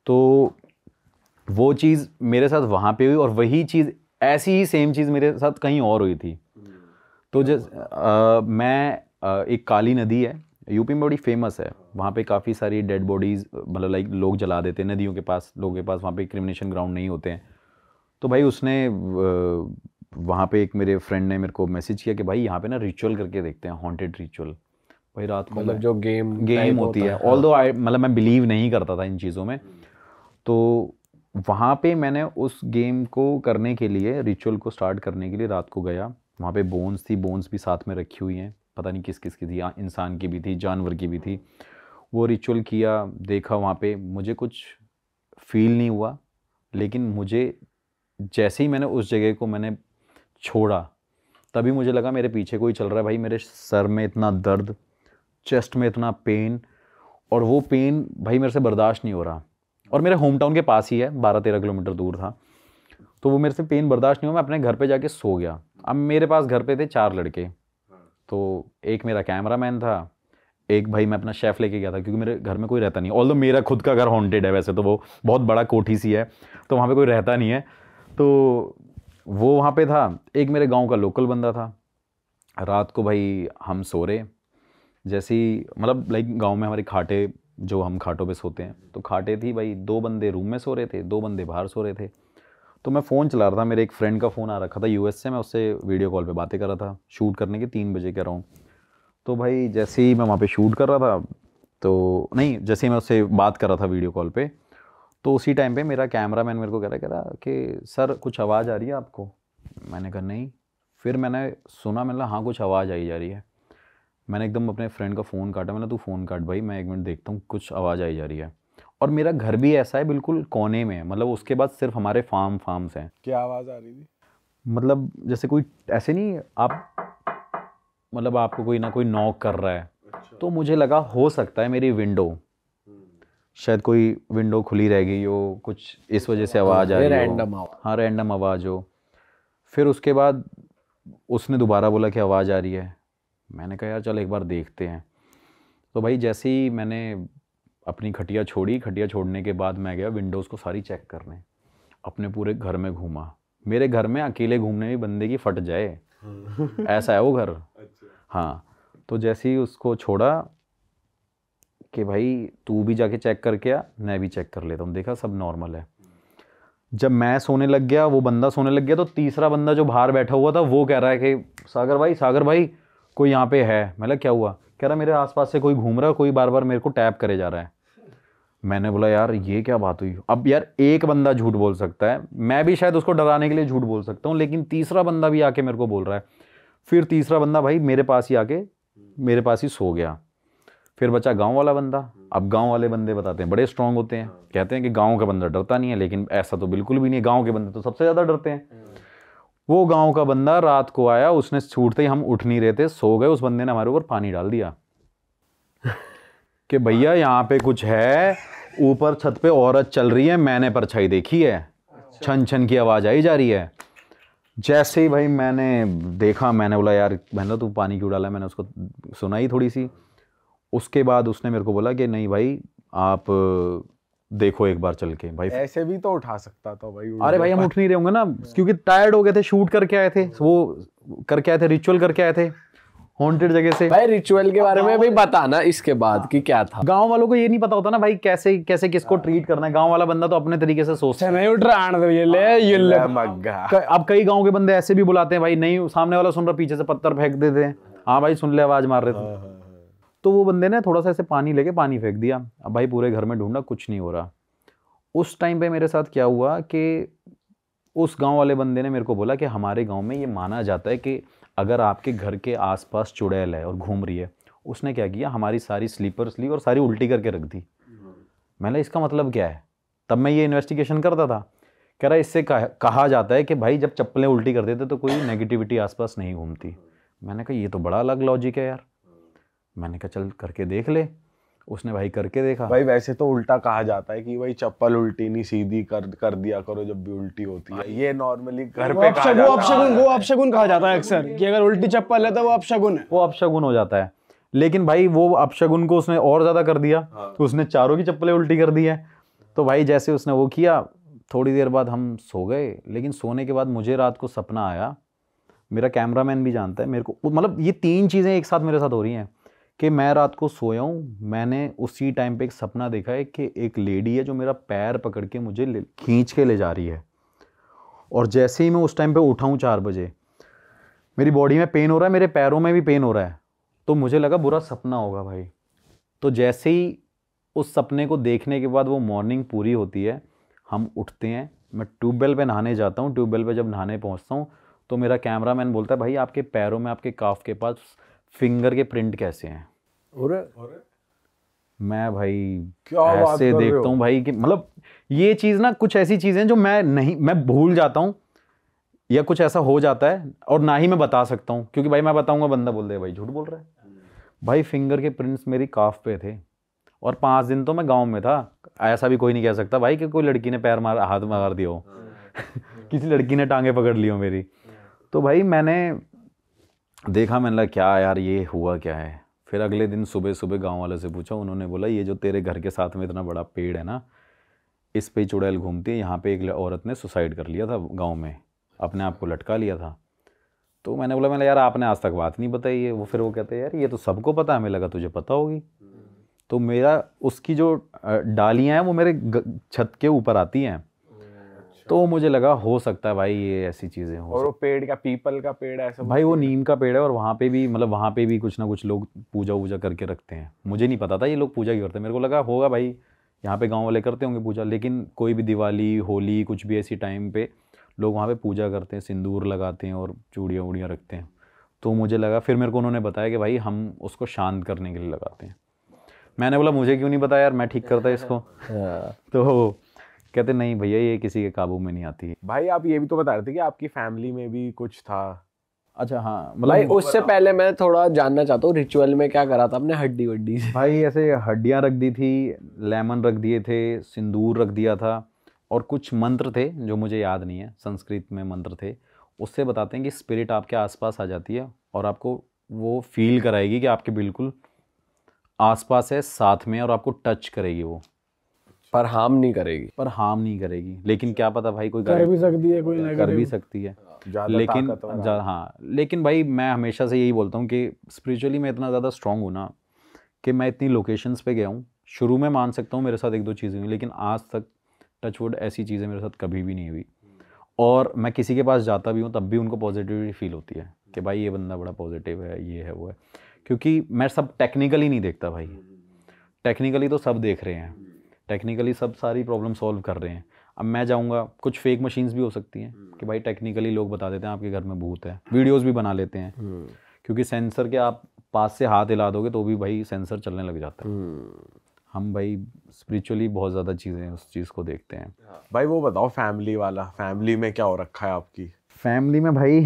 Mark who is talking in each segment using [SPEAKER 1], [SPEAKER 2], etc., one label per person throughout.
[SPEAKER 1] तो वो चीज़ मेरे साथ वहाँ पे हुई, और वही चीज़ ऐसी ही सेम चीज़ मेरे साथ कहीं और हुई थी। तो मैं एक काली नदी है यूपी में, बड़ी फेमस है, वहाँ पे काफ़ी सारी डेड बॉडीज़, मतलब लाइक लोग जला देते हैं नदियों के पास, लोगों के पास वहाँ पे क्रिमिनेशन ग्राउंड नहीं होते हैं। तो भाई उसने वहाँ पे एक मेरे फ्रेंड ने मेरे को मैसेज किया कि भाई यहाँ पे ना रिचुअल करके देखते हैं, हॉन्टेड रिचुअल। भाई रात को
[SPEAKER 2] मतलब जो
[SPEAKER 1] गेम होती है, ऑल्दो आई मतलब मैं बिलीव नहीं करता था इन चीज़ों में। तो वहाँ पे मैंने उस गेम को करने के लिए, रिचुअल को स्टार्ट करने के लिए रात को गया। वहाँ पे बोन्स थी, बोन्स भी साथ में रखी हुई हैं, पता नहीं किस किस की थी, इंसान की भी थी, जानवर की भी थी। वो रिचुअल किया, देखा वहाँ पे, मुझे कुछ फील नहीं हुआ, लेकिन मुझे जैसे ही मैंने उस जगह को मैंने छोड़ा, तभी मुझे लगा मेरे पीछे कोई चल रहा है। भाई मेरे सर में इतना दर्द, चेस्ट में इतना पेन, और वो पेन भाई मेरे से बर्दाश्त नहीं हो रहा। और मेरे होम टाउन के पास ही है, 12-13 किलोमीटर दूर था। तो वो मेरे से पेन बर्दाश्त नहीं हुआ, मैं अपने घर पे जाके सो गया। अब मेरे पास घर पे थे 4 लड़के, तो एक मेरा कैमरामैन था, एक भाई मैं अपना शेफ़ लेके गया था, क्योंकि मेरे घर में कोई रहता नहीं, ऑल्दो मेरा खुद का घर हॉन्टेड है वैसे तो, वो बहुत बड़ा कोठी सी है, तो वहाँ पे कोई रहता नहीं है। तो वो वहाँ पे था, एक मेरे गांव का लोकल बंदा था। रात को भाई हम सो रहे, जैसे ही मतलब लाइक गांव में हमारी खाटें, जो हम खाटों पे सोते हैं, तो खाटें थी भाई, 2 बंदे रूम में सो रहे थे, 2 बंदे बाहर सो रहे थे। तो मैं फ़ोन चला रहा था, मेरे एक फ्रेंड का फ़ोन आ रखा था यूएस से, मैं उससे वीडियो कॉल पे बातें कर रहा था, शूट करने के 3 बजे के अराउंड। तो भाई जैसे ही मैं वहाँ पे शूट कर रहा था, तो नहीं, जैसे ही मैं उससे बात कर रहा था वीडियो कॉल पे, तो उसी टाइम पे मेरा कैमरामैन मेरे को कह रहा कि सर कुछ आवाज़ आ रही है आपको? मैंने कहा नहीं। फिर मैंने सुना, मैंने हाँ कुछ आवाज़ आई जा रही है। मैंने एकदम अपने फ्रेंड का फ़ोन काटा, मैंने तू फ़ोन काट भाई, मैं 1 मिनट देखता हूँ, कुछ आवाज़ आई जा रही है। और मेरा घर भी ऐसा है बिल्कुल कोने में, मतलब उसके बाद सिर्फ हमारे फार्म्स हैं।
[SPEAKER 3] क्या आवाज़ आ रही थी?
[SPEAKER 1] मतलब जैसे कोई ऐसे नहीं, आप मतलब आपको कोई ना कोई नॉक कर रहा है। तो मुझे लगा हो सकता है मेरी विंडो, शायद कोई विंडो खुली रह गई हो, कुछ इस वजह से आवाज़ आ रही हो।
[SPEAKER 2] रैंडम आवाज़।
[SPEAKER 1] हाँ, रैंडम आवाज़ हो। फिर उसके बाद उसने दोबारा बोला कि आवाज़ आ रही है। मैंने कहा यार चल एक बार देखते हैं। तो भाई जैसे ही मैंने अपनी खटिया छोड़ी, खटिया छोड़ने के बाद मैं गया विंडोज़ को सारी चेक करने, अपने पूरे घर में घूमा। मेरे घर में अकेले घूमने में बंदे की फट जाए, ऐसा है वो घर। हाँ, तो जैसे ही उसको छोड़ा कि भाई तू भी जाके चेक करके आ, मैं भी चेक कर लेता हूँ, देखा सब नॉर्मल है। जब मैं सोने लग गया, वो बंदा सोने लग गया, तो तीसरा बंदा जो बाहर बैठा हुआ था वो कह रहा है कि सागर भाई कोई यहाँ पे है। मतलब क्या हुआ? कह रहा मेरे आसपास से कोई घूम रहा है, कोई बार बार मेरे को टैप करे जा रहा है। मैंने बोला यार ये क्या बात हुई? अब यार एक बंदा झूठ बोल सकता है, मैं भी शायद उसको डराने के लिए झूठ बोल सकता हूँ, लेकिन तीसरा बंदा भी आके मेरे को बोल रहा है। फिर तीसरा बंदा भाई मेरे पास ही आके मेरे पास ही सो गया। फिर बचा गांव वाला बंदा। अब गांव वाले बंदे बताते हैं बड़े स्ट्रांग होते हैं, कहते हैं कि गांव का बंदा डरता नहीं है, लेकिन ऐसा तो बिल्कुल भी नहीं, गांव के बंदे तो सबसे ज़्यादा डरते हैं। वो गांव का बंदा रात को आया, उसने छूटते ही हम उठ नहीं रहे थे, सो गए, उस बंदे ने हमारे ऊपर पानी डाल दिया कि भैया यहाँ पे कुछ है, ऊपर छत पे औरत चल रही है, मैंने परछाई देखी है, छन छन की आवाज़ आई जा रही है। जैसे ही भाई मैंने देखा, मैंने बोला यार बहना तू पानी क्यों डाला? मैंने उसको सुनाई थोड़ी सी। उसके बाद उसने मेरे को बोला कि नहीं भाई आप देखो एक बार चल के। भाई
[SPEAKER 3] ऐसे भी तो उठा सकता था भाई।
[SPEAKER 1] अरे भाई हम उठ नहीं रहे होंगे ना, क्योंकि टायर्ड हो गए थे, शूट करके आए थे, वो करके आए थे, रिचुअल करके आए थे हॉन्टेड जगह से।
[SPEAKER 2] भाई रिचुअल के बारे में भी बताना इसके बाद कि क्या था।
[SPEAKER 1] गांव वालों को ये नहीं पता होता ना भाई कैसे कैसे किसको ट्रीट करना है। गांव वाला बंदा तो अपने तरीके से सोचता है,
[SPEAKER 3] नहीं उठ रहा, ये ले मग्गा।
[SPEAKER 1] अब कई गांव के बंदे ऐसे भी बुलाते हैं भाई, नहीं सामने वाला सुन रहा, पीछे से पत्थर फेंक देते हैं, हाँ भाई सुन ले आवाज मार रहे थे। तो वो बंदे ने थोड़ा सा ऐसे पानी लेके पानी फेंक दिया। अब भाई पूरे घर में ढूंढा, कुछ नहीं हो रहा। उस टाइम पे मेरे साथ क्या हुआ कि उस गांव वाले बंदे ने मेरे को बोला कि हमारे गांव में ये माना जाता है कि अगर आपके घर के आसपास चुड़ैल है और घूम रही है। उसने क्या किया, हमारी सारी स्लीपर्स ली और सारी उल्टी करके रख दी। मैंने इसका मतलब क्या है? तब मैं ये इन्वेस्टिगेशन करता था। कह रहा इससे कहा जाता है कि भाई जब चप्पलें उल्टी कर देते तो कोई नेगेटिविटी आसपास नहीं घूमती। मैंने कहा ये तो बड़ा अलग लॉजिक है यार। मैंने कहा चल करके देख ले। उसने भाई करके देखा।
[SPEAKER 3] भाई वैसे तो उल्टा कहा जाता है कि भाई चप्पल उल्टी नहीं सीधी कर दिया करो जब भी उल्टी होती है। ये नॉर्मली घर पे कहा जाता है।
[SPEAKER 4] वो अपशगुन कहा जाता है अक्सर कि अगर उल्टी चप्पल है तो वो अपशगुन है,
[SPEAKER 1] वो अपशगुन हो जाता है। लेकिन भाई वो अपशगुन को उसने और ज्यादा कर दिया, तो उसने चारों की चप्पलें उल्टी कर दी है। तो भाई जैसे उसने वो किया, थोड़ी देर बाद हम सो गए। लेकिन सोने के बाद मुझे रात को सपना आया, मेरा कैमरामैन भी जानता है मेरे को, मतलब ये 3 चीज़ें एक साथ मेरे साथ हो रही हैं कि मैं रात को सोया हूँ, मैंने उसी टाइम पे एक सपना देखा है कि एक लेडी है जो मेरा पैर पकड़ के मुझे खींच के ले जा रही है। और जैसे ही मैं उस टाइम पे उठा हूँ 4 बजे, मेरी बॉडी में पेन हो रहा है, मेरे पैरों में भी पेन हो रहा है। तो मुझे लगा बुरा सपना होगा भाई। तो जैसे ही उस सपने को देखने के बाद वो मॉर्निंग पूरी होती है, हम उठते हैं, मैं ट्यूबवेल पे नहाने जाता हूँ। ट्यूबवेल पे जब नहाने पहुँचता हूँ तो मेरा कैमरामैन बोलता है भाई आपके पैरों में, आपके काफ के पास फिंगर के प्रिंट कैसे हैं। मैं भाई ऐसे देखता हूँ भाई कि मतलब ये चीज़ ना, कुछ ऐसी चीज़ें जो मैं भूल जाता हूँ या कुछ ऐसा हो जाता है और ना ही मैं बता सकता हूँ, क्योंकि भाई मैं बताऊंगा बंदा बोल दे भाई झूठ बोल रहा है। भाई फिंगर के प्रिंट्स मेरी काफ पे थे और 5 दिन तो मैं गांव में था। ऐसा भी कोई नहीं कह सकता भाई कि कोई लड़की ने पैर मार, हाथ मार दिया हो किसी लड़की ने टांगे पकड़ ली हो मेरी। तो भाई मैंने देखा, मैंने लगा क्या यार ये हुआ क्या है। फिर अगले दिन सुबह सुबह गांव वाले से पूछा, उन्होंने बोला ये जो तेरे घर के साथ में इतना बड़ा पेड़ है ना, इस पे चुड़ैल घूमती है, यहाँ पे एक औरत ने सुसाइड कर लिया था गांव में, अपने आप को लटका लिया था। तो मैंने बोला यार आपने आज तक बात नहीं बताई है। वो फिर वो कहते हैं यार ये तो सबको पता है, हमें लगा तुझे पता होगी। तो मेरा उसकी जो डालियाँ हैं वो मेरे छत के ऊपर आती हैं। तो मुझे लगा हो सकता है भाई ये ऐसी चीज़ें हो।
[SPEAKER 3] और वो पेड़ का, पीपल का पेड़ ऐसा
[SPEAKER 1] भाई वो नीम का पेड़ है और वहाँ पे भी मतलब वहाँ पे भी कुछ ना कुछ लोग पूजा वूजा करके रखते हैं। मुझे नहीं पता था ये लोग पूजा क्यों करते हैं, मेरे को लगा होगा भाई यहाँ पे गांव वाले करते होंगे पूजा। लेकिन कोई भी दिवाली, होली, कुछ भी ऐसी टाइम पे लोग वहाँ पे पूजा करते हैं, सिंदूर लगाते हैं और चूड़ियाँ वूड़ियाँ रखते हैं। तो मुझे लगा, फिर मेरे को उन्होंने बताया कि भाई हम उसको शांत करने के लिए लगाते हैं। मैंने बोला मुझे क्यों नहीं बताया यार, मैं ठीक करता इसको। तो कहते नहीं भैया ये किसी के काबू में नहीं आती।
[SPEAKER 3] भाई आप ये भी तो बता रहे थे कि आपकी फैमिली में भी कुछ था।
[SPEAKER 1] अच्छा हाँ,
[SPEAKER 2] भाई
[SPEAKER 1] मतलब
[SPEAKER 2] उससे पहले मैं थोड़ा जानना चाहता हूँ रिचुअल में क्या करा था आपने हड्डी वड्डी से?
[SPEAKER 1] भाई ऐसे हड्डियाँ रख दी थी, लेमन रख दिए थे, सिंदूर रख दिया था और कुछ मंत्र थे जो मुझे याद नहीं है, संस्कृत में मंत्र थे। उससे बताते हैं कि स्पिरिट आपके आसपास आ जाती है और आपको वो फील कराएगी कि आपके बिल्कुल आसपास है, साथ में, और आपको टच करेगी वो,
[SPEAKER 2] पर हार्म नहीं करेगी।
[SPEAKER 1] पर हार्म नहीं करेगी। लेकिन क्या पता भाई कोई
[SPEAKER 4] कर भी सकती है, कोई
[SPEAKER 1] कर
[SPEAKER 4] नेगेटिव
[SPEAKER 1] भी सकती है।
[SPEAKER 3] ज़्यादा
[SPEAKER 1] लेकिन
[SPEAKER 3] ताकतवर।
[SPEAKER 1] हाँ, लेकिन भाई मैं हमेशा से यही बोलता हूँ कि स्पिरिचुअली मैं इतना ज़्यादा स्ट्रांग हूँ ना कि मैं इतनी लोकेशंस पे गया हूँ। शुरू में मान सकता हूँ मेरे साथ 1-2 चीज़ें हुई, लेकिन आज तक टचवुड ऐसी चीज़ें मेरे साथ कभी भी नहीं हुई। और मैं किसी के पास जाता भी हूँ तब भी उनको पॉजिटिविटी फील होती है कि भाई ये बंदा बड़ा पॉजिटिव है, ये है वो है। क्योंकि मैं सब टेक्निकली नहीं देखता भाई, टेक्निकली तो सब देख रहे हैं, टेक्निकली सब सारी प्रॉब्लम सॉल्व कर रहे हैं। अब मैं जाऊंगा, कुछ फेक मशीन्स भी हो सकती हैं कि भाई टेक्निकली लोग बता देते हैं आपके घर में भूत है, वीडियोस भी बना लेते हैं, क्योंकि सेंसर के आप पास से हाथ हिला दोगे तो भी भाई सेंसर चलने लग जाता है। हम भाई स्पिरिचुअली बहुत ज़्यादा चीज़ें उस चीज़ को देखते हैं।
[SPEAKER 3] भाई वो बताओ फैमिली वाला, फैमिली में क्या हो रखा है आपकी?
[SPEAKER 1] फैमिली में भाई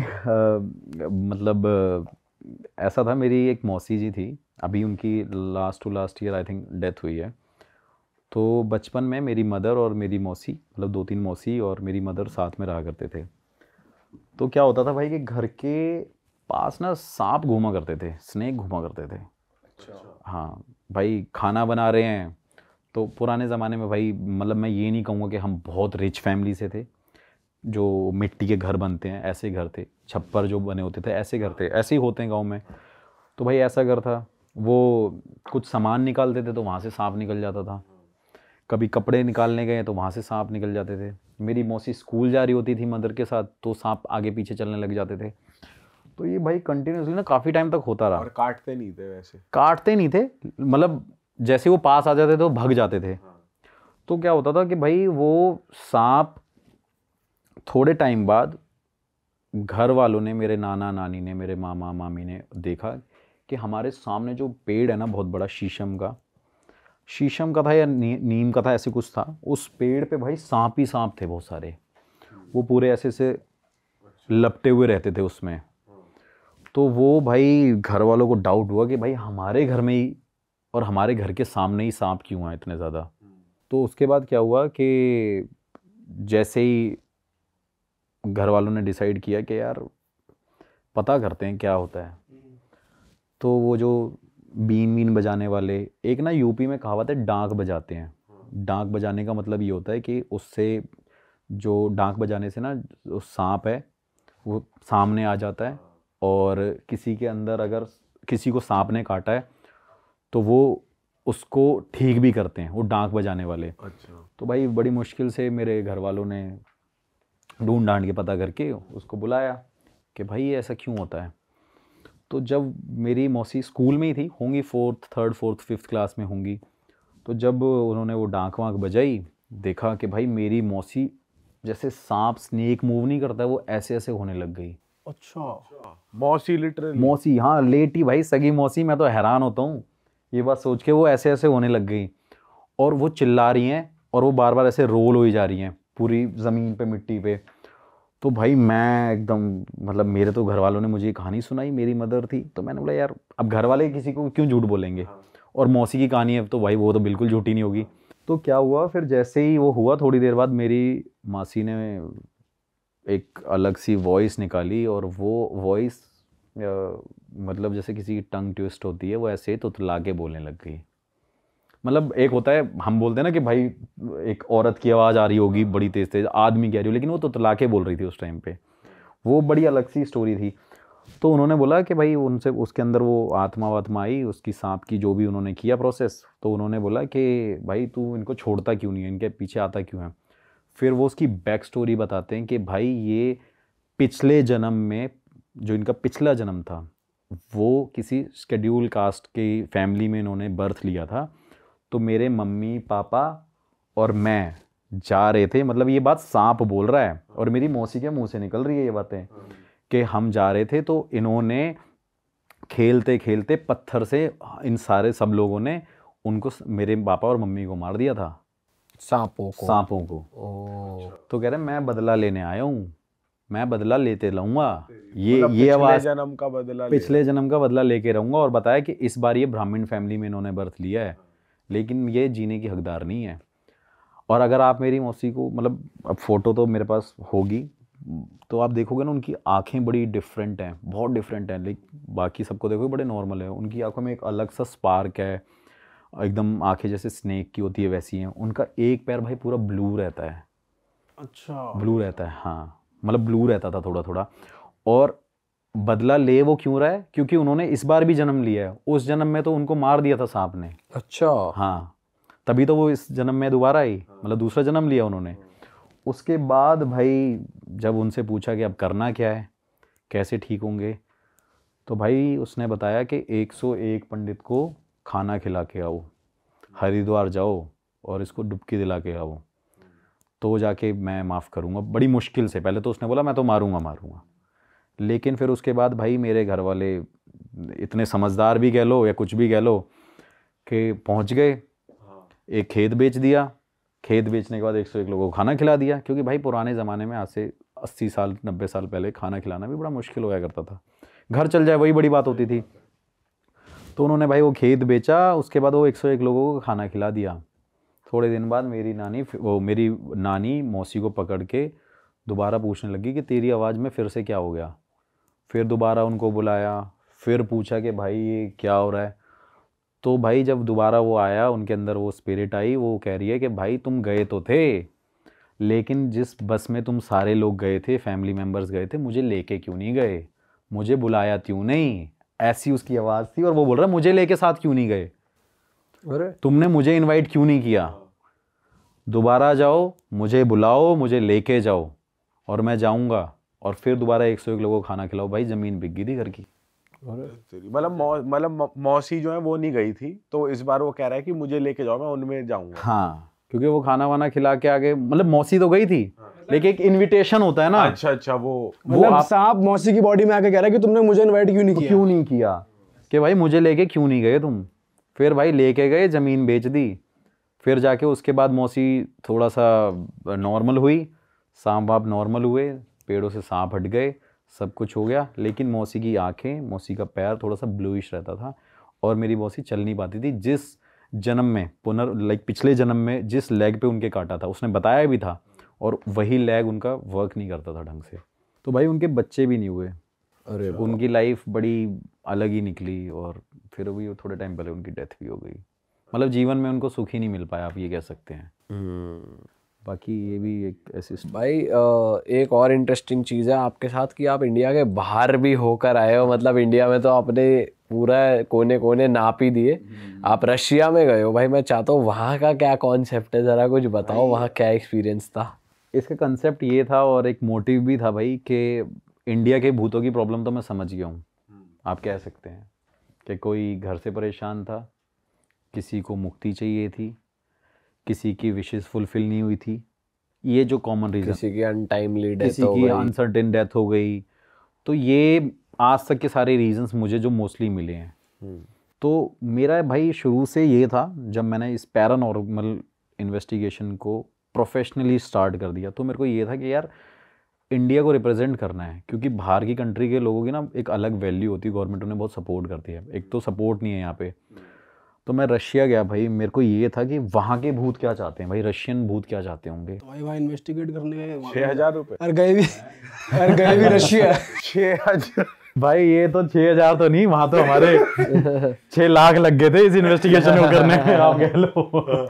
[SPEAKER 1] मतलब ऐसा था, मेरी एक मौसी जी थी, अभी उनकी last to last year I think death हुई है। तो बचपन में मेरी मदर और मेरी मौसी, मतलब 2-3 मौसी और मेरी मदर साथ में रहा करते थे। तो क्या होता था भाई कि घर के पास ना सांप घूमा करते थे, स्नेक घूमा करते थे। हाँ भाई, खाना बना रहे हैं तो पुराने ज़माने में भाई, मतलब मैं ये नहीं कहूँगा कि हम बहुत रिच फैमिली से थे, जो मिट्टी के घर बनते हैं ऐसे घर थे, छप्पर जो बने होते थे ऐसे घर थे, ऐसे ही होते हैं गांव में। तो भाई ऐसा घर था, वो कुछ सामान निकालते थे तो वहाँ से सांप निकल जाता था, कभी कपड़े निकालने गए तो वहाँ से सांप निकल जाते थे। मेरी मौसी स्कूल जा रही होती थी मदर के साथ तो सांप आगे पीछे चलने लग जाते थे। तो ये भाई कंटिन्यूसली ना काफ़ी टाइम तक होता रहा।
[SPEAKER 3] और काटते नहीं थे वैसे?
[SPEAKER 1] काटते नहीं थे, मतलब जैसे वो पास आ जाते थे वो भाग जाते थे। तो क्या होता था कि भाई वो सांप थोड़े टाइम बाद घर वालों ने, मेरे नाना नानी ने, मेरे मामा मामी ने देखा कि हमारे सामने जो पेड़ है ना बहुत बड़ा, शीशम का था या नीम का था, ऐसे कुछ था, उस पेड़ पे भाई सांप ही सांप थे बहुत सारे, वो पूरे ऐसे से लपटे हुए रहते थे उसमें। तो वो भाई घर वालों को डाउट हुआ कि भाई हमारे घर में ही और हमारे घर के सामने ही सांप क्यों हैं इतने ज़्यादा। तो उसके बाद क्या हुआ कि जैसे ही घर वालों ने डिसाइड किया कि यार पता करते हैं क्या होता है, तो वो जो बीन वीन बजाने वाले, एक ना यूपी में कहावत है डांक बजाते हैं, डांक बजाने का मतलब ये होता है कि उससे जो डांक बजाने से ना जो सांप है वो सामने आ जाता है, और किसी के अंदर अगर किसी को सांप ने काटा है तो वो उसको ठीक भी करते हैं वो डांक बजाने वाले।
[SPEAKER 3] अच्छा।
[SPEAKER 1] तो भाई बड़ी मुश्किल से मेरे घर वालों ने ढूंढ ढांड के पता करके उसको बुलाया कि भाई ये ऐसा क्यों होता है। तो जब मेरी मौसी स्कूल में ही थी, होंगी 4th 3rd 4th 5th class में होंगी, तो जब उन्होंने वो डांक वाँक बजाई, देखा कि भाई मेरी मौसी जैसे सांप स्नेक मूव नहीं करता, वो ऐसे ऐसे होने लग गई।
[SPEAKER 4] अच्छा।
[SPEAKER 3] मौसी लिटरली?
[SPEAKER 1] मौसी, हाँ, लेटी भाई, सगी मौसी। मैं तो हैरान होता हूँ ये बात सोच के, वो ऐसे ऐसे होने लग गई और वो चिल्ला रही हैं और वो बार बार ऐसे रोल हो जा रही हैं पूरी ज़मीन पे, मिट्टी पे। तो भाई मैं एकदम, मतलब मेरे तो घर वालों ने मुझे ये कहानी सुनाई, मेरी मदर थी, तो मैंने बोला यार अब घर वाले किसी को क्यों झूठ बोलेंगे, और मौसी की कहानी है तो भाई वो तो बिल्कुल झूठी नहीं होगी। तो क्या हुआ फिर, जैसे ही वो हुआ थोड़ी देर बाद मेरी मासी ने एक अलग सी वॉइस निकाली, और वो वॉइस मतलब जैसे किसी की टंग ट्विस्ट होती है, वो ऐसे तुतला के बोलने लग गई। मतलब एक होता है, हम बोलते हैं ना कि भाई एक औरत की आवाज़ आ रही होगी बड़ी तेज़ तेज़, आदमी कह रही हो, लेकिन वो तुतला के बोल रही थी उस टाइम पे। वो बड़ी अलग सी स्टोरी थी। तो उन्होंने बोला कि भाई उनसे उसके अंदर वो आत्मा वात्मा आई उसकी, सांप की, जो भी उन्होंने किया प्रोसेस। तो उन्होंने बोला कि भाई तू इनको छोड़ता क्यों नहीं है, इनके पीछे आता क्यों है। फिर वो उसकी बैक स्टोरी बताते हैं कि भाई ये पिछले जन्म में, जो इनका पिछला जन्म था, वो किसी शेड्यूल कास्ट की फैमिली में इन्होंने बर्थ लिया था। तो मेरे मम्मी पापा और मैं जा रहे थे, मतलब ये बात सांप बोल रहा है और मेरी मौसी के मुंह से निकल रही है ये बातें, कि हम जा रहे थे तो इन्होंने खेलते खेलते पत्थर से इन सारे सब लोगों ने उनको, मेरे पापा और मम्मी को मार दिया था,
[SPEAKER 2] सांपों को।
[SPEAKER 1] तो कह रहे मैं बदला लेने आया हूँ, मैं बदला लेते रहूँगा,
[SPEAKER 3] मतलब
[SPEAKER 1] ये आवाज़
[SPEAKER 3] जन्म का बदला
[SPEAKER 1] पिछले जन्म का बदला लेके रहूँगा। और बताया कि इस बार ये ब्राह्मण फैमिली में इन्होंने बर्थ लिया है, लेकिन ये जीने की हकदार नहीं है। और अगर आप मेरी मौसी को, मतलब अब फ़ोटो तो मेरे पास होगी, तो आप देखोगे ना उनकी आंखें बड़ी डिफरेंट हैं, बहुत डिफरेंट हैं, लेकिन बाकी सबको देखोगे बड़े नॉर्मल है। उनकी आंखों में एक अलग सा स्पार्क है, एकदम आंखें जैसे स्नेक की होती है वैसी हैं। उनका एक पैर भाई पूरा ब्लू रहता है।
[SPEAKER 4] अच्छा।
[SPEAKER 1] ब्लू रहता है, हाँ, मतलब ब्लू रहता था थोड़ा थोड़ा। और बदला ले वो क्यों रहा है, क्योंकि उन्होंने इस बार भी जन्म लिया है, उस जन्म में तो उनको मार दिया था सांप ने।
[SPEAKER 2] अच्छा।
[SPEAKER 1] हाँ, तभी तो वो इस जन्म में दोबारा आई, मतलब दूसरा जन्म लिया उन्होंने। उसके बाद भाई जब उनसे पूछा कि अब करना क्या है, कैसे ठीक होंगे, तो भाई उसने बताया कि 101 पंडित को खाना खिला के आओ, हरिद्वार जाओ और इसको डुबकी दिला के आओ, तो जाके मैं माफ़ करूँगा। बड़ी मुश्किल से, पहले तो उसने बोला मैं तो मारूँगा, लेकिन फिर उसके बाद भाई मेरे घर वाले इतने समझदार भी कह लो या कुछ भी कह लो कि पहुँच गए, एक खेत बेच दिया, खेत बेचने के बाद 101 लोगों को खाना खिला दिया, क्योंकि भाई पुराने ज़माने में आज से 80 साल 90 साल पहले खाना खिलाना भी बड़ा मुश्किल होया करता था, घर चल जाए वही बड़ी बात होती थी। तो उन्होंने भाई वो खेत बेचा, उसके बाद वो 101 लोगों को खाना खिला दिया। थोड़े दिन बाद मेरी नानी मौसी को पकड़ के दोबारा पूछने लगी कि तेरी आवाज़ में फिर से क्या हो गया। फिर दोबारा उनको बुलाया, फिर पूछा कि भाई ये क्या हो रहा है। तो भाई जब दोबारा वो आया, उनके अंदर वो स्पिरिट आई, वो कह रही है कि भाई तुम गए तो थे, लेकिन जिस बस में तुम सारे लोग गए थे, फैमिली मेम्बर्स गए थे, मुझे लेके क्यों नहीं गए, मुझे बुलाया क्यों नहीं, ऐसी उसकी आवाज़ थी। और वो बोल रहा मुझे लेके साथ क्यों नहीं गए,
[SPEAKER 2] अरे
[SPEAKER 1] तुमने मुझे इनवाइट क्यों नहीं किया, दोबारा जाओ, मुझे बुलाओ, मुझे लेके जाओ और मैं जाऊंगा। और फिर दोबारा 101 लोगों को खाना खिलाओ। भाई ज़मीन बिक गई थी घर की।
[SPEAKER 3] मतलब मौसी जो है वो नहीं गई थी, तो इस बार वो कह रहा है कि मुझे लेके जाओ, मैं उनमें जाऊंगा।
[SPEAKER 1] हाँ, क्योंकि वो खाना वाना खिला के आगे, मतलब मौसी तो गई थी, लेकिन एक इनविटेशन होता है ना।
[SPEAKER 3] अच्छा, वो
[SPEAKER 4] मतलब सांप मौसी की बॉडी में आके कह रहा है कि तुमने मुझे इनवाइट क्यों नहीं किया।
[SPEAKER 1] कि भाई मुझे लेके क्यों नहीं गए तुम। फिर भाई लेके गए, ज़मीन बेच दी। फिर जाके उसके बाद मौसी थोड़ा सा नॉर्मल हुई, सांप वाप नॉर्मल हुए, पेड़ों से सांप हट गए, सब कुछ हो गया। लेकिन मौसी की आंखें, मौसी का पैर थोड़ा सा ब्लूइश रहता था और मेरी मौसी चल नहीं पाती थी। जिस जन्म में पिछले जन्म में जिस लेग पे उनके काटा था, उसने बताया भी था, और वही लेग उनका वर्क नहीं करता था ढंग से। तो भाई उनके बच्चे भी नहीं हुए।
[SPEAKER 2] अरे
[SPEAKER 1] उनकी लाइफ बड़ी अलग ही निकली, और फिर भी थोड़े टाइम पहले उनकी डेथ भी हो गई। मतलब जीवन में उनको सुख ही नहीं मिल पाया, आप ये कह सकते हैं। बाकी ये भी एक ऐसी
[SPEAKER 2] भाई एक और इंटरेस्टिंग चीज़ है आपके साथ कि आप इंडिया के बाहर भी होकर आए हो। मतलब इंडिया में तो आपने पूरा कोने कोने नाप ही दिए, आप रशिया में गए हो। भाई मैं चाहता हूँ वहाँ का क्या कॉन्सेप्ट है, ज़रा कुछ बताओ, वहाँ क्या एक्सपीरियंस था?
[SPEAKER 1] इसका कंसेप्ट ये था और एक मोटिव भी था भाई कि इंडिया के भूतों की प्रॉब्लम तो मैं समझ गया हूँ, आप कह सकते हैं कि कोई घर से परेशान था, किसी को मुक्ति चाहिए थी, किसी की विशेस फुलफिल नहीं हुई थी, ये जो कॉमन रीज़न,
[SPEAKER 2] किसी की अनटाइमली डेथ
[SPEAKER 1] किसी
[SPEAKER 2] हो
[SPEAKER 1] की
[SPEAKER 2] गई,
[SPEAKER 1] अनसर्टेन डेथ हो गई, तो ये आज तक के सारे रीजंस मुझे जो मोस्टली मिले हैं। तो मेरा भाई शुरू से ये था, जब मैंने इस पैरानॉर्मल इन्वेस्टिगेशन को प्रोफेशनली स्टार्ट कर दिया, तो मेरे को ये था कि यार इंडिया को रिप्रेजेंट करना है, क्योंकि बाहर की कंट्री के लोगों की ना एक अलग वैल्यू होती है, गवर्नमेंट उन्हें बहुत सपोर्ट करती है, एक तो सपोर्ट नहीं है यहाँ पे। तो मैं रशिया गया भाई, मेरे को ये था कि वहाँ के भूत क्या चाहते हैं, भाई रशियन भूत क्या चाहते होंगे।
[SPEAKER 4] तो भाई वहाँ इन्वेस्टिगेट करने गए
[SPEAKER 3] 6,000 रुपए?
[SPEAKER 4] और गए भी रशिया।
[SPEAKER 3] 6,000?
[SPEAKER 1] भाई ये तो 6,000 तो नहीं, वहां तो हमारे 6 लाख लग गए थे इस इन्वेस्टिगेशन को करने में, आप कह लो।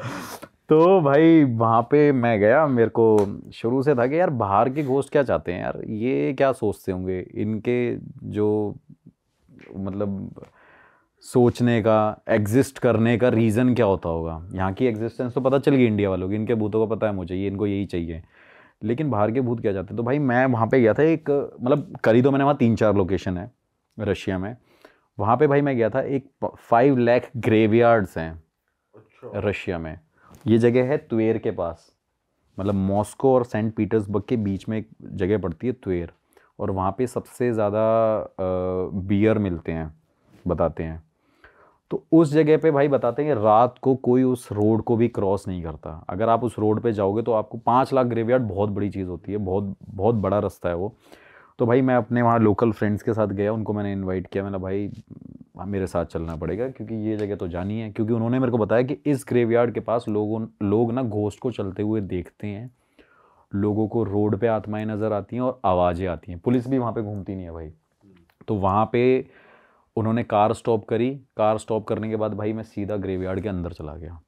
[SPEAKER 1] तो भाई वहाँ पे मैं गया, मेरे को शुरू से था कि यार बाहर के घोस्ट क्या चाहते हैं यार, ये क्या सोचते होंगे, इनके जो मतलब सोचने का, एग्जिस्ट करने का रीज़न क्या होता होगा। यहाँ की एग्जिस्टेंस तो पता चल गई इंडिया वालों की, इनके भूतों का पता है मुझे, ये इनको यही चाहिए, लेकिन बाहर के भूत क्या चाहते हैं। तो भाई मैं वहाँ पे गया था, एक मतलब करी तो मैंने वहाँ 3-4 लोकेशन है रशिया में, वहाँ पे भाई मैं गया था, एक 5 लाख ग्रेवयार्ड्स हैं रशिया में। ये जगह है त्वेर के पास, मतलब मॉस्को और सेंट पीटर्सबर्ग के बीच में एक जगह पड़ती है त्वेर, और वहाँ पे सबसे ज़्यादा बियर मिलते हैं बताते हैं। तो उस जगह पे भाई बताते हैं कि रात को कोई उस रोड को भी क्रॉस नहीं करता। अगर आप उस रोड पे जाओगे तो आपको 5 लाख ग्रेवयार्ड बहुत बड़ी चीज़ होती है, बहुत बहुत बड़ा रास्ता है वो। तो भाई मैं अपने वहाँ लोकल फ्रेंड्स के साथ गया, उनको मैंने इनवाइट किया, मैंने भाई मेरे साथ चलना पड़ेगा क्योंकि ये जगह तो जानी है, क्योंकि उन्होंने मेरे को बताया कि इस ग्रेवयार्ड के पास लोग ना घोस्ट को चलते हुए देखते हैं, लोगों को रोड पे आत्माएं नज़र आती हैं और आवाज़ें आती हैं, पुलिस भी वहाँ पे घूमती नहीं है भाई। तो वहाँ पे उन्होंने कार स्टॉप करी, कार स्टॉप करने के बाद भाई मैं सीधा ग्रेवयार्ड के अंदर चला गया।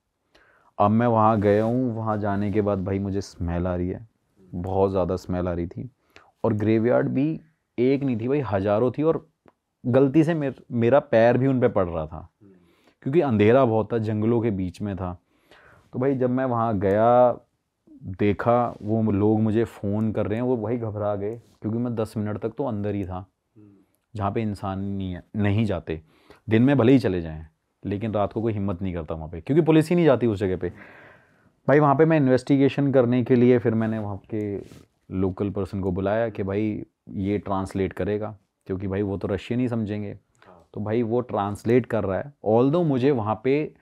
[SPEAKER 1] अब मैं वहाँ गया हूँ, वहाँ जाने के बाद भाई मुझे स्मेल आ रही है, बहुत ज़्यादा स्मेल आ रही थी, और ग्रेवयार्ड भी एक नहीं थी भाई, हज़ारों थी, और गलती से मेरा पैर भी उन पे पड़ रहा था क्योंकि अंधेरा बहुत था, जंगलों के बीच में था। तो भाई जब मैं वहाँ गया, देखा वो लोग मुझे फ़ोन कर रहे हैं, वो भाई घबरा गए क्योंकि मैं 10 मिनट तक तो अंदर ही था, जहाँ पे इंसान नहीं जाते। दिन में भले ही चले जाएं, लेकिन रात को कोई हिम्मत नहीं करता वहाँ पे, क्योंकि पुलिस ही नहीं जाती उस जगह पे। भाई वहाँ पे मैं इन्वेस्टिगेशन करने के लिए फिर मैंने वहाँ के लोकल पर्सन को बुलाया कि भाई ये ट्रांसलेट करेगा, क्योंकि भाई वो तो रशियन ही समझेंगे। तो भाई वो ट्रांसलेट कर रहा है, ऑल्दो मुझे वहाँ पे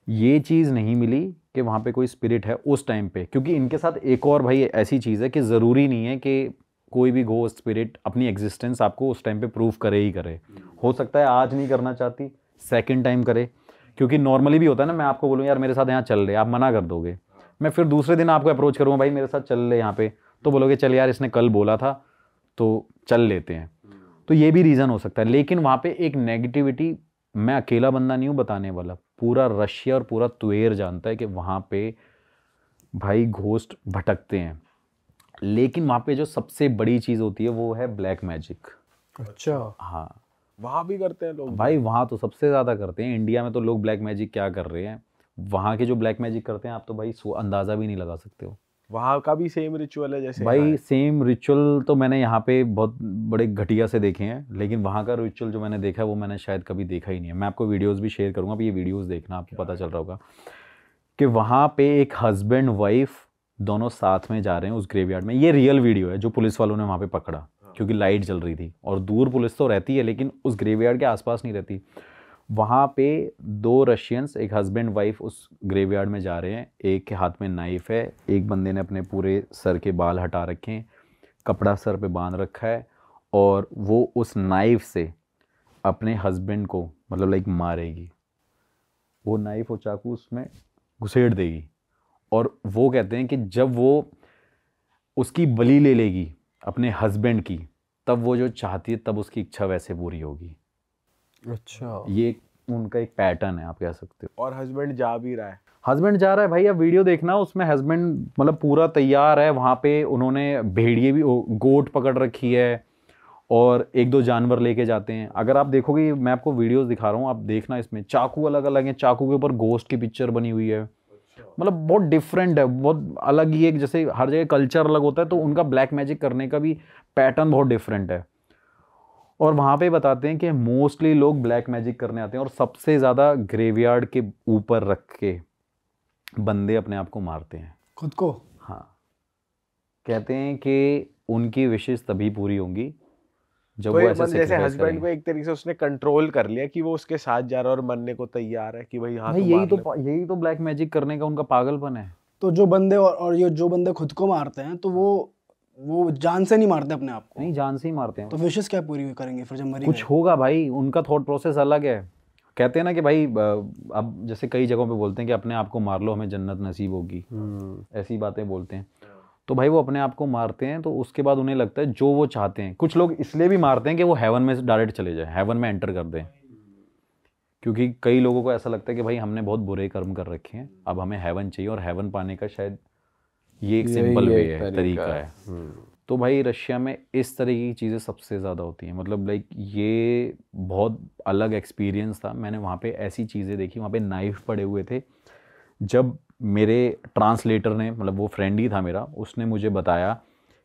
[SPEAKER 1] ये चीज़ नहीं मिली कि वहाँ पे कोई स्पिरिट है उस टाइम पे, क्योंकि इनके साथ एक और भाई ऐसी चीज़ है कि ज़रूरी नहीं है कि कोई भी घोस्ट स्पिरिट अपनी एग्जिस्टेंस आपको उस टाइम पे प्रूव करे ही करे। हो सकता है आज नहीं करना चाहती, सेकंड टाइम करे, क्योंकि नॉर्मली भी होता है ना, मैं आपको बोलूँ यार मेरे साथ यहाँ चल रहे, आप मना कर दोगे, मैं फिर दूसरे दिन आपको अप्रोच करूँगा भाई मेरे साथ चल रहे यहाँ पे, तो बोलोगे चल यार इसने कल बोला था तो चल लेते हैं। तो ये भी रीज़न हो सकता है। लेकिन वहाँ पे एक नेगेटिविटी, मैं अकेला बंदा नहीं हूँ बताने वाला, पूरा रशिया और पूरा त्वेर जानता है कि वहाँ पे भाई घोस्ट भटकते हैं। लेकिन वहाँ पे जो सबसे बड़ी चीज़ होती है वो है ब्लैक मैजिक।
[SPEAKER 4] अच्छा,
[SPEAKER 1] हाँ
[SPEAKER 3] वहां भी करते हैं लोग
[SPEAKER 1] भाई, वहाँ तो सबसे ज़्यादा करते हैं। इंडिया में तो लोग ब्लैक मैजिक क्या कर रहे हैं, वहाँ के जो ब्लैक मैजिक करते हैं आप तो भाई अंदाज़ा भी नहीं लगा सकते हो।
[SPEAKER 3] वहां का भी सेम रिचुअल है जैसे
[SPEAKER 1] भाई सेम रिचुअल तो मैंने यहाँ पे बहुत बड़े घटिया से देखे हैं, लेकिन वहाँ का रिचुअल जो मैंने देखा है वो मैंने शायद कभी देखा ही नहीं है। मैं आपको वीडियोस भी शेयर करूँगा, आप ये वीडियोस देखना, आपको पता चल रहा होगा कि वहाँ पे एक हस्बैंड वाइफ दोनों साथ में जा रहे हैं उस ग्रेवयार्ड में। ये रियल वीडियो है जो पुलिस वालों ने वहाँ पे पकड़ा, क्योंकि लाइट जल रही थी और दूर पुलिस तो रहती है लेकिन उस ग्रेवयार्ड के आसपास नहीं रहती। वहाँ पे 2 रशियंस, एक हस्बैंड वाइफ उस ग्रेवयार्ड में जा रहे हैं, एक के हाथ में नाइफ है, एक बंदे ने अपने पूरे सर के बाल हटा रखे हैं, कपड़ा सर पे बांध रखा है, और वो उस नाइफ से अपने हस्बैंड को मतलब लाइक मारेगी। वो नाइफ और चाकू उसमें घुसेड़ देगी, और वो कहते हैं कि जब वो उसकी बलि ले लेगी अपने हस्बैंड की, तब वो जो चाहती है तब उसकी इच्छा वैसे पूरी होगी।
[SPEAKER 2] अच्छा,
[SPEAKER 1] ये उनका एक पैटर्न है, आप कह सकते हो।
[SPEAKER 3] और हस्बैंड जा भी रहा है?
[SPEAKER 1] हस्बैंड जा रहा है भाई, अब वीडियो देखना, उसमें हस्बैंड मतलब पूरा तैयार है, वहाँ पे उन्होंने भेड़िए भी, गोट पकड़ रखी है और एक दो जानवर लेके जाते हैं। अगर आप देखोगे, मैं आपको वीडियोस दिखा रहा हूँ, आप देखना, इसमें चाकू अलग अलग हैं, चाकू के ऊपर गोश्त की पिक्चर बनी हुई है। मतलब बहुत डिफरेंट है, बहुत अलग ही एक, जैसे हर जगह कल्चर अलग होता है, तो उनका ब्लैक मैजिक करने का भी पैटर्न बहुत डिफरेंट है। और वहाँ पे बताते हैं कि मोस्टली लोग ब्लैक मैजिक करने आते हैं और सबसे ज़्यादा ग्रेवयार्ड के ऊपर रख के बंदे अपने आप को मारते हैं,
[SPEAKER 4] खुद को।
[SPEAKER 1] हाँ, कहते हैं कि उनकी विशेष तभी पूरी होंगी जब वो ऐसे
[SPEAKER 3] जैसे
[SPEAKER 1] sacrifice
[SPEAKER 3] हस्बैंड
[SPEAKER 1] करेंगे।
[SPEAKER 3] को एक तरीके से उसने कंट्रोल कर लिया कि वो उसके साथ जा रहा है और मरने को तैयार है कि भाई हाँ
[SPEAKER 1] भाई
[SPEAKER 3] तो
[SPEAKER 1] यही तो ब्लैक मैजिक करने का उनका पागलपन है।
[SPEAKER 4] तो जो बंदे और ये जो बंदे खुद को मारते हैं, तो वो जान से नहीं मारते अपने आप को।
[SPEAKER 1] नहीं, जान से ही मारते हैं।
[SPEAKER 4] तो विशेष क्या पूरी करेंगे फिर जब मरी
[SPEAKER 1] कुछ होगा भाई, उनका थॉट प्रोसेस अलग है। कहते हैं ना कि भाई अब जैसे कई जगहों पे बोलते हैं कि अपने आप को मार लो, हमें जन्नत नसीब होगी, ऐसी बातें बोलते हैं। तो भाई वो अपने आप को मारते हैं, तो उसके बाद उन्हें लगता है जो वो चाहते हैं। कुछ लोग इसलिए भी मारते हैं कि वो हेवन में डायरेक्ट चले जाए, हेवन में एंटर कर दें, क्योंकि कई लोगों को ऐसा लगता है कि भाई हमने बहुत बुरे कर्म कर रखे हैं, अब हमें हेवन चाहिए, और हेवन पाने का शायद ये एक सिंपल वे है, तरीका है। तो भाई रशिया में इस तरह की चीज़ें सबसे ज़्यादा होती हैं। मतलब लाइक ये बहुत अलग एक्सपीरियंस था। मैंने वहाँ पे ऐसी चीज़ें देखी, वहाँ पे नाइफ पड़े हुए थे। जब मेरे ट्रांसलेटर ने, मतलब वो फ्रेंड ही था मेरा, उसने मुझे बताया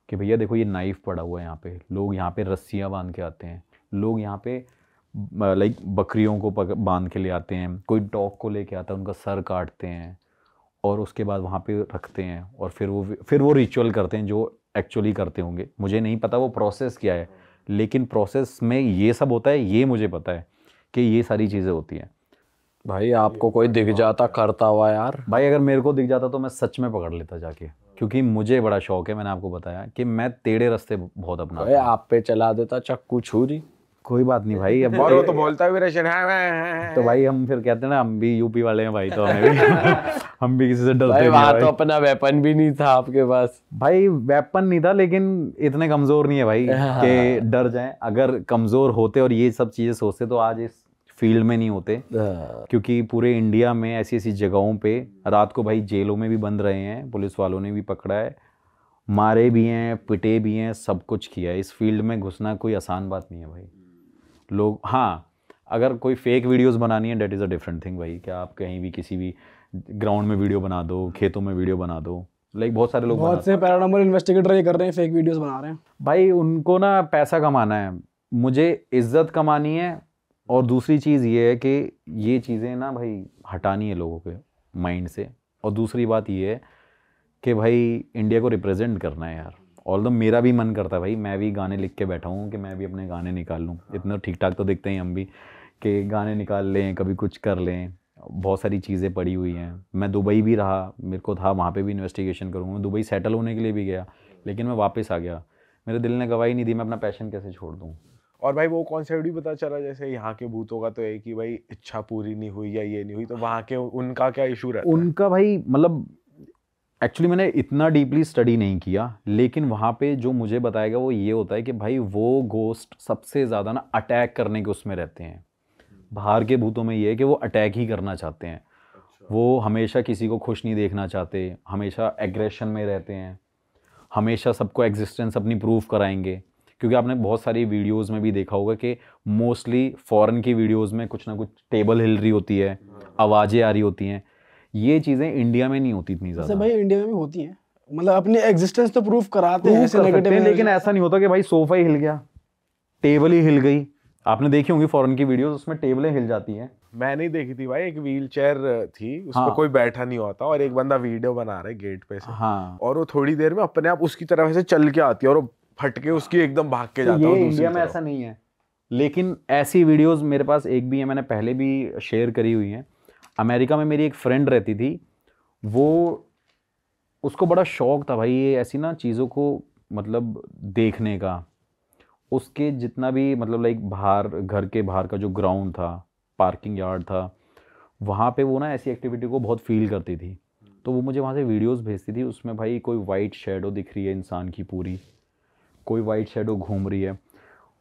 [SPEAKER 1] कि भैया देखो ये नाइफ पड़ा हुआ है यहाँ पे, लोग यहाँ पे रस्सियाँ बांध के आते हैं, लोग यहाँ पे लाइक बकरियों को बांध के ले आते हैं, कोई डॉग को लेके आता है, उनका सर काटते हैं और उसके बाद वहाँ पे रखते हैं, और फिर वो रिचुअल करते हैं जो एक्चुअली करते होंगे। मुझे नहीं पता वो प्रोसेस क्या है, लेकिन प्रोसेस में ये सब होता है, ये मुझे पता है कि ये सारी चीज़ें होती हैं।
[SPEAKER 2] भाई आपको कोई दिख जाता करता हुआ यार?
[SPEAKER 1] भाई अगर मेरे को दिख जाता तो मैं सच में पकड़ लेता जाके, क्योंकि मुझे बड़ा शौक है। मैंने आपको बताया कि मैं टेढ़े रास्ते बहुत अपनाता हूं।
[SPEAKER 2] आप पे चला देता चक्कू छुरी?
[SPEAKER 1] कोई बात नहीं भाई, अब
[SPEAKER 3] और वो तो बोलता भी रशियन है।
[SPEAKER 1] तो भाई हम फिर कहते हैं ना, हम भी यूपी वाले हैं भाई, तो हमें भी हम भी किसी से डरते
[SPEAKER 2] भाई
[SPEAKER 1] नहीं
[SPEAKER 2] वहाँ
[SPEAKER 1] हैं
[SPEAKER 2] तो
[SPEAKER 1] भाई।
[SPEAKER 2] अपना वेपन भी नहीं था आपके पास?
[SPEAKER 1] भाई वेपन नहीं था, लेकिन इतने कमजोर नहीं है भाई कि डर जाएं। अगर कमजोर होते और ये सब चीजें सोचते तो आज इस फील्ड में नहीं होते, क्योंकि पूरे इंडिया में ऐसी ऐसी जगहों पे रात को भाई जेलों में भी बंद रहे हैं, पुलिस वालों ने भी पकड़ा है, मारे भी हैं, पिटे भी हैं, सब कुछ किया है। इस फील्ड में घुसना कोई आसान बात नहीं है भाई। लोग, हाँ, अगर कोई फेक वीडियोस बनानी है, that is a different thing भाई। क्या आप कहीं भी किसी भी ग्राउंड में वीडियो बना दो, खेतों में वीडियो बना दो, लाइक बहुत सारे लोग
[SPEAKER 4] बहुत से पैरानॉर्मल इन्वेस्टिगेटर ये कर रहे हैं, फेक वीडियोस बना रहे हैं।
[SPEAKER 1] भाई उनको ना पैसा कमाना है, मुझे इज्जत कमानी है, और दूसरी चीज़ ये है कि ये चीज़ें ना भाई हटानी है लोगों के माइंड से। और दूसरी बात ये है कि भाई इंडिया को रिप्रेजेंट करना है यार। ऑल्दो मेरा भी मन करता है भाई, मैं भी गाने लिख के बैठा हूँ कि मैं भी अपने गाने निकाल लूँ। इतना ठीक ठाक तो दिखते हैं हम भी कि गाने निकाल लें, कभी कुछ कर लें। बहुत सारी चीज़ें पड़ी हुई हैं। मैं दुबई भी रहा, मेरे को था वहाँ पे भी इन्वेस्टिगेशन करूँगा। मैं दुबई सेटल होने के लिए भी गया, लेकिन मैं वापस आ गया। मेरे दिल ने गवाही नहीं दी, मैं अपना पैशन कैसे छोड़ दूँ।
[SPEAKER 3] और भाई वो कौन सा वीडियो पता चला, जैसे यहाँ के भूतों का तो एक ही भाई इच्छा पूरी नहीं हुई या ये नहीं हुई, तो वहाँ के उनका क्या इशू रहता है?
[SPEAKER 1] उनका भाई मतलब एक्चुअली मैंने इतना डीपली स्टडी नहीं किया, लेकिन वहाँ पे जो मुझे बताया गया वो ये होता है कि भाई वो गोस्ट सबसे ज़्यादा ना अटैक करने के उसमें रहते हैं। बाहर के भूतों में ये है कि वो अटैक ही करना चाहते हैं। वो हमेशा किसी को खुश नहीं देखना चाहते, हमेशा एग्रेशन में रहते हैं, हमेशा सबको एग्जिस्टेंस अपनी प्रूफ कराएंगे। क्योंकि आपने बहुत सारी वीडियोस में भी देखा होगा कि मोस्टली फॉरेन की वीडियोस में कुछ ना कुछ टेबल हिल रही होती है, आवाज़ें आ रही होती हैं। ये चीज़ें इंडिया में नहीं होती इतनी ज़्यादा।
[SPEAKER 4] भाई इंडिया में भी होती हैं, मतलब अपनी एग्जिस्टेंस तो प्रूफ कराते हैं ऐसे नेगेटिव,
[SPEAKER 1] लेकिन ऐसा नहीं होता कि भाई सोफा ही हिल गया, टेबल ही हिल गई। आपने देखी होंगी फॉरेन की वीडियोस, उसमें टेबलें हिल जाती हैं।
[SPEAKER 3] मैं नहीं देखी थी भाई, एक व्हील चेयर थी, उस पर कोई बैठा नहीं होता और एक बंदा वीडियो बना रहा है गेट पे से,
[SPEAKER 1] हाँ,
[SPEAKER 3] और वो थोड़ी देर में अपने आप उसकी तरफ से चल के आती है और वो फट के उसकी एकदम भाग के जाता है।
[SPEAKER 1] ये इंडिया में ऐसा नहीं है, लेकिन ऐसी वीडियोस मेरे पास एक भी है, मैंने पहले भी शेयर करी हुई हैं। अमेरिका में मेरी एक फ्रेंड रहती थी, वो उसको बड़ा शौक था भाई ये ऐसी ना चीज़ों को मतलब देखने का। उसके जितना भी मतलब लाइक बाहर, घर के बाहर का जो ग्राउंड था, पार्किंग यार्ड था, वहाँ पे वो ना ऐसी एक्टिविटी को बहुत फील करती थी। तो वो मुझे वहाँ से वीडियोस भेजती थी, उसमें भाई कोई वाइट शेडो दिख रही है इंसान की पूरी, कोई वाइट शेडो घूम रही है।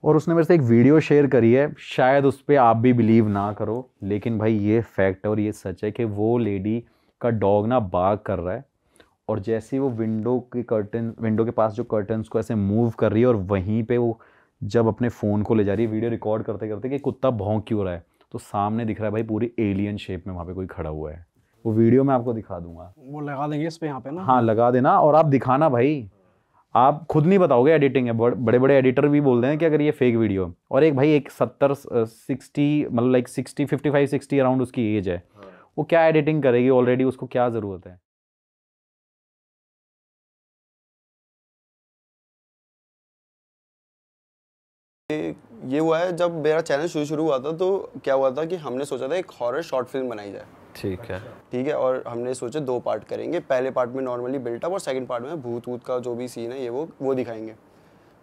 [SPEAKER 1] और उसने मेरे से एक वीडियो शेयर करी है, शायद उस पर आप भी बिलीव ना करो, लेकिन भाई ये फैक्ट है और ये सच है कि वो लेडी का डॉग ना बाग कर रहा है, और जैसे ही वो विंडो के पास जो कर्टन्स को ऐसे मूव कर रही है, और वहीं पे वो जब अपने फ़ोन को ले जा रही है वीडियो रिकॉर्ड करते करते कि कुत्ता भौंक क्यों रहा है, तो सामने दिख रहा है भाई पूरी एलियन शेप में वहाँ पे कोई खड़ा हुआ है। वो वीडियो मैं आपको दिखा दूंगा,
[SPEAKER 4] वो लगा देंगे इस पे यहाँ पे ना।
[SPEAKER 1] हाँ लगा देना, और आप दिखाना भाई, आप खुद नहीं बताओगे एडिटिंग है, बड़े बड़े एडिटर भी बोल रहे हैं कि अगर ये फेक वीडियो है। और एक भाई एक 60 मतलब लाइक 55-60 अराउंड उसकी एज है, वो क्या एडिटिंग करेगी, ऑलरेडी उसको क्या ज़रूरत है।
[SPEAKER 5] ये हुआ है जब मेरा चैनल शुरू हुआ था, तो क्या हुआ था कि हमने सोचा था एक हॉरर शॉर्ट फिल्म बनाई जाए।
[SPEAKER 2] ठीक है।
[SPEAKER 5] और हमने सोचा 2 पार्ट करेंगे, पहले पार्ट में नॉर्मली बिल्टअप और सेकंड पार्ट में भूत वूत का जो भी सीन है ये वो दिखाएंगे।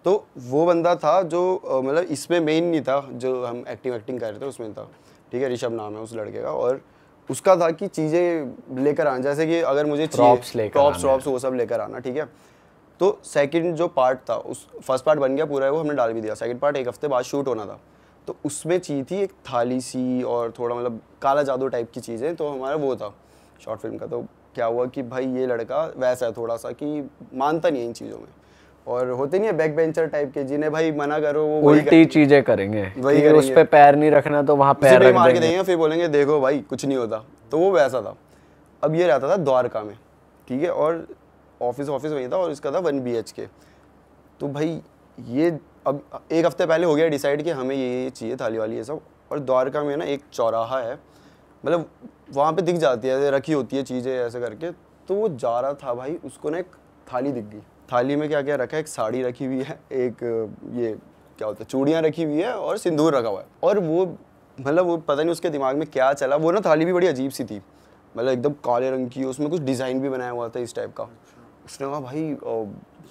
[SPEAKER 5] तो वो बंदा था जो मतलब इसमें मेन नहीं था, जो हम एक्टिंग कर रहे थे उसमें था, ठीक है, ऋषभ नाम है उस लड़के का। और उसका था कि चीज़ें लेकर आना, जैसे कि अगर मुझे प्रॉप्स वो सब लेकर आना, ठीक है। तो सेकंड जो पार्ट था, उस फर्स्ट पार्ट बन गया पूरा है, वो हमने डाल भी दिया। सेकंड पार्ट 1 हफ्ते बाद शूट होना था, तो उसमें चाहिए थी एक थाली सी और थोड़ा मतलब काला जादू टाइप की चीज़ें, तो हमारा वो था शॉर्ट फिल्म का। तो क्या हुआ कि भाई ये लड़का वैसा है थोड़ा सा कि मानता नहीं है इन चीज़ों में, और होते नहीं है बैक बेंचर टाइप के, जिन्हें भाई मना करो वो
[SPEAKER 2] उल्टी चीजें करेंगे,
[SPEAKER 5] वही
[SPEAKER 2] कि उस पे पैर नहीं रखना तो वहाँ पैर रख
[SPEAKER 5] मार के देंगे, फिर बोलेंगे देखो भाई कुछ नहीं होता। तो वो वैसा था। अब ये रहता था द्वारका में, ठीक है, और ऑफिस वही था, और इसका था 1 BHK। तो भाई ये अब 1 हफ्ते पहले हो गया डिसाइड कि हमें ये चाहिए थाली वाली ये सब। और द्वारका में ना एक चौराहा है, मतलब वहाँ पे दिख जाती है, रखी होती है चीज़ें ऐसे करके। तो वो जा रहा था भाई, उसको ना एक थाली दिख गई। थाली में क्या क्या रखा है, एक साड़ी रखी हुई है, एक ये क्या होता है चूड़ियाँ रखी हुई है, और सिंदूर रखा हुआ है। और वो मतलब वो पता नहीं उसके दिमाग में क्या चला, वो ना थाली भी बड़ी अजीब सी थी, मतलब एकदम काले रंग की, उसमें कुछ डिज़ाइन भी बनाया हुआ था इस टाइप का। उसने कहा भाई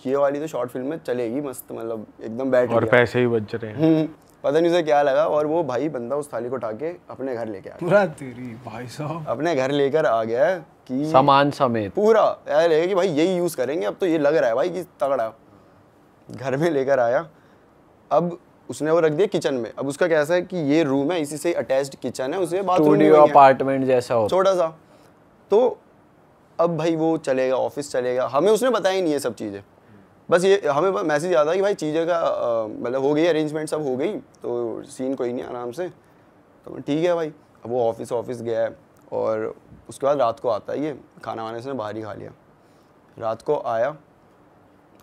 [SPEAKER 5] ये वाली तो शॉर्ट फिल्म में चलेगी मस्त, मतलब एकदम बैठ
[SPEAKER 3] और पैसे ही बच रहे हैं।
[SPEAKER 5] पता नहीं उसे क्या लगा, और वो भाई बंदा उस थाली को उठा के अपने घर लेके आ गया।
[SPEAKER 4] पूरा तेरी भाई साहब
[SPEAKER 5] अपने घर लेकर आ गया कि
[SPEAKER 2] सामान समेत
[SPEAKER 5] पूरा यार लेगा कि भाई यही यूज़ करेंगे अब, तो ये लग रहा है भाई कि तगड़ा। घर में लेकर आया, अब उसने वो रख दिया किचन में। अब उसका कैसा है कि ये रूम है, इसी से अटैच्ड किचन है, उसे बाथरूम
[SPEAKER 2] अपार्टमेंट जैसा हो
[SPEAKER 5] छोटा सा। तो अब भाई वो चलेगा, ऑफिस चलेगा, हमें उसने बताया ही नहीं है सब चीज़ें, बस ये हमें मैसेज आता है कि भाई चीज़ें का मतलब हो गई, अरेंजमेंट सब हो गई, तो सीन कोई नहीं, आराम से। तो ठीक है भाई, अब वो ऑफिस गया है, और उसके बाद रात को आता है, ये खाना वाने से बाहर ही खा लिया। रात को आया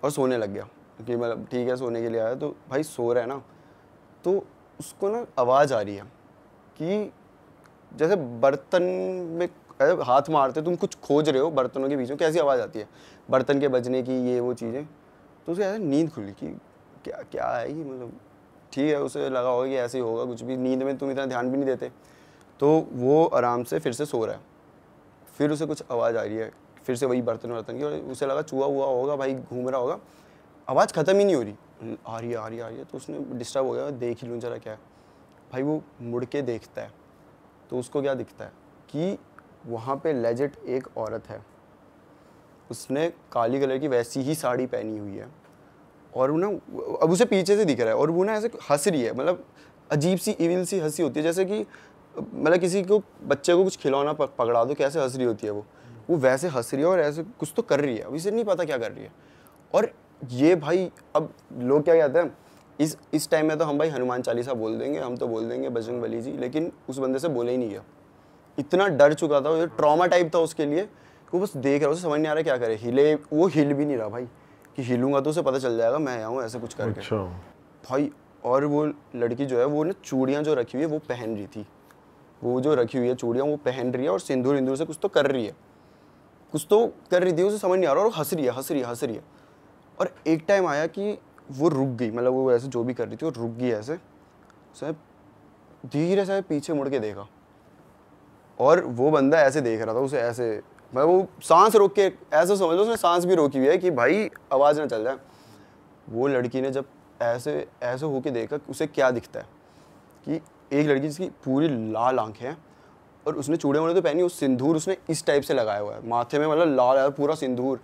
[SPEAKER 5] और सोने लग गया कि मतलब ठीक है सोने के लिए आया। तो भाई सो रहा है ना, तो उसको ना आवाज़ आ रही है कि जैसे बर्तन में हाथ मारते तुम कुछ खोज रहे हो बर्तनों के बीच में, कैसी आवाज़ आती है बर्तन के बजने की, ये वो चीज़ें। तो उसे ऐसा नींद खुली कि क्या क्या है ये, मतलब ठीक है उसे लगा होगा कि ऐसे ही होगा कुछ भी, नींद में तुम इतना ध्यान भी नहीं देते। तो वो आराम से फिर से सो रहा है, फिर उसे कुछ आवाज़ आ रही है, फिर से वही बर्तन की, और उसे लगा चूहा हुआ होगा भाई, घूम रहा होगा, आवाज़ ख़त्म ही नहीं हो रही, आ रही है। तो उसने डिस्टर्ब हो गया, देख ही लूँ जरा क्या है। भाई वो मुड़ के देखता है, तो उसको क्या दिखता है कि वहाँ पे लेजिट एक औरत है, उसने काली कलर की वैसी ही साड़ी पहनी हुई है, और वो ना अब उसे पीछे से दिख रहा है, और वो ना ऐसे हंस रही है, मतलब अजीब सी इविल सी हंसी होती है, जैसे कि मतलब किसी को बच्चे को कुछ खिलौना पकड़ा दो कैसे हंस रही होती है वो वैसे हंस रही है, और ऐसे कुछ तो कर रही है, अब इसे नहीं पता क्या कर रही है। और ये भाई अब लोग क्या कहते हैं इस टाइम में, तो हम भाई हनुमान चालीसा बोल देंगे, हम तो बोल देंगे बजरंग बली जी, लेकिन उस बंदे से बोले ही नहीं गया, इतना डर चुका था, ये ट्रॉमा टाइप था उसके लिए, वो बस देख रहा, उसे समझ नहीं आ रहा क्या करे, हिले, वो हिल भी नहीं रहा भाई, कि हिलूंगा तो उसे पता चल जाएगा मैं आया हूँ ऐसे कुछ करके।
[SPEAKER 3] अच्छा।
[SPEAKER 5] भाई और वो लड़की जो है वो ना चूड़ियाँ जो रखी हुई है वो पहन रही थी, वो जो रखी हुई है चूड़ियाँ वो पहन रही है, और सिंदूर इंदूर से कुछ तो कर रही थी, उसे समझ नहीं आ रहा, और हंस रही है। और एक टाइम आया कि वो रुक गई, मतलब वो ऐसे जो भी कर रही थी वो रुक गई, ऐसे उसे धीरे से पीछे मुड़ के देखा, और वो बंदा ऐसे देख रहा था उसे, ऐसे मतलब वो सांस रोक के, ऐसे समझ लो उसने सांस भी रोकी हुई है कि भाई आवाज़ ना चल जाए। वो लड़की ने जब ऐसे होके देखा, उसे क्या दिखता है कि एक लड़की जिसकी पूरी लाल आंखें हैं, और उसने चूड़े वूड़े तो पहनी, उस सिंदूर उसने इस टाइप से लगाया हुआ है माथे में, मतलब लाल है पूरा सिंदूर।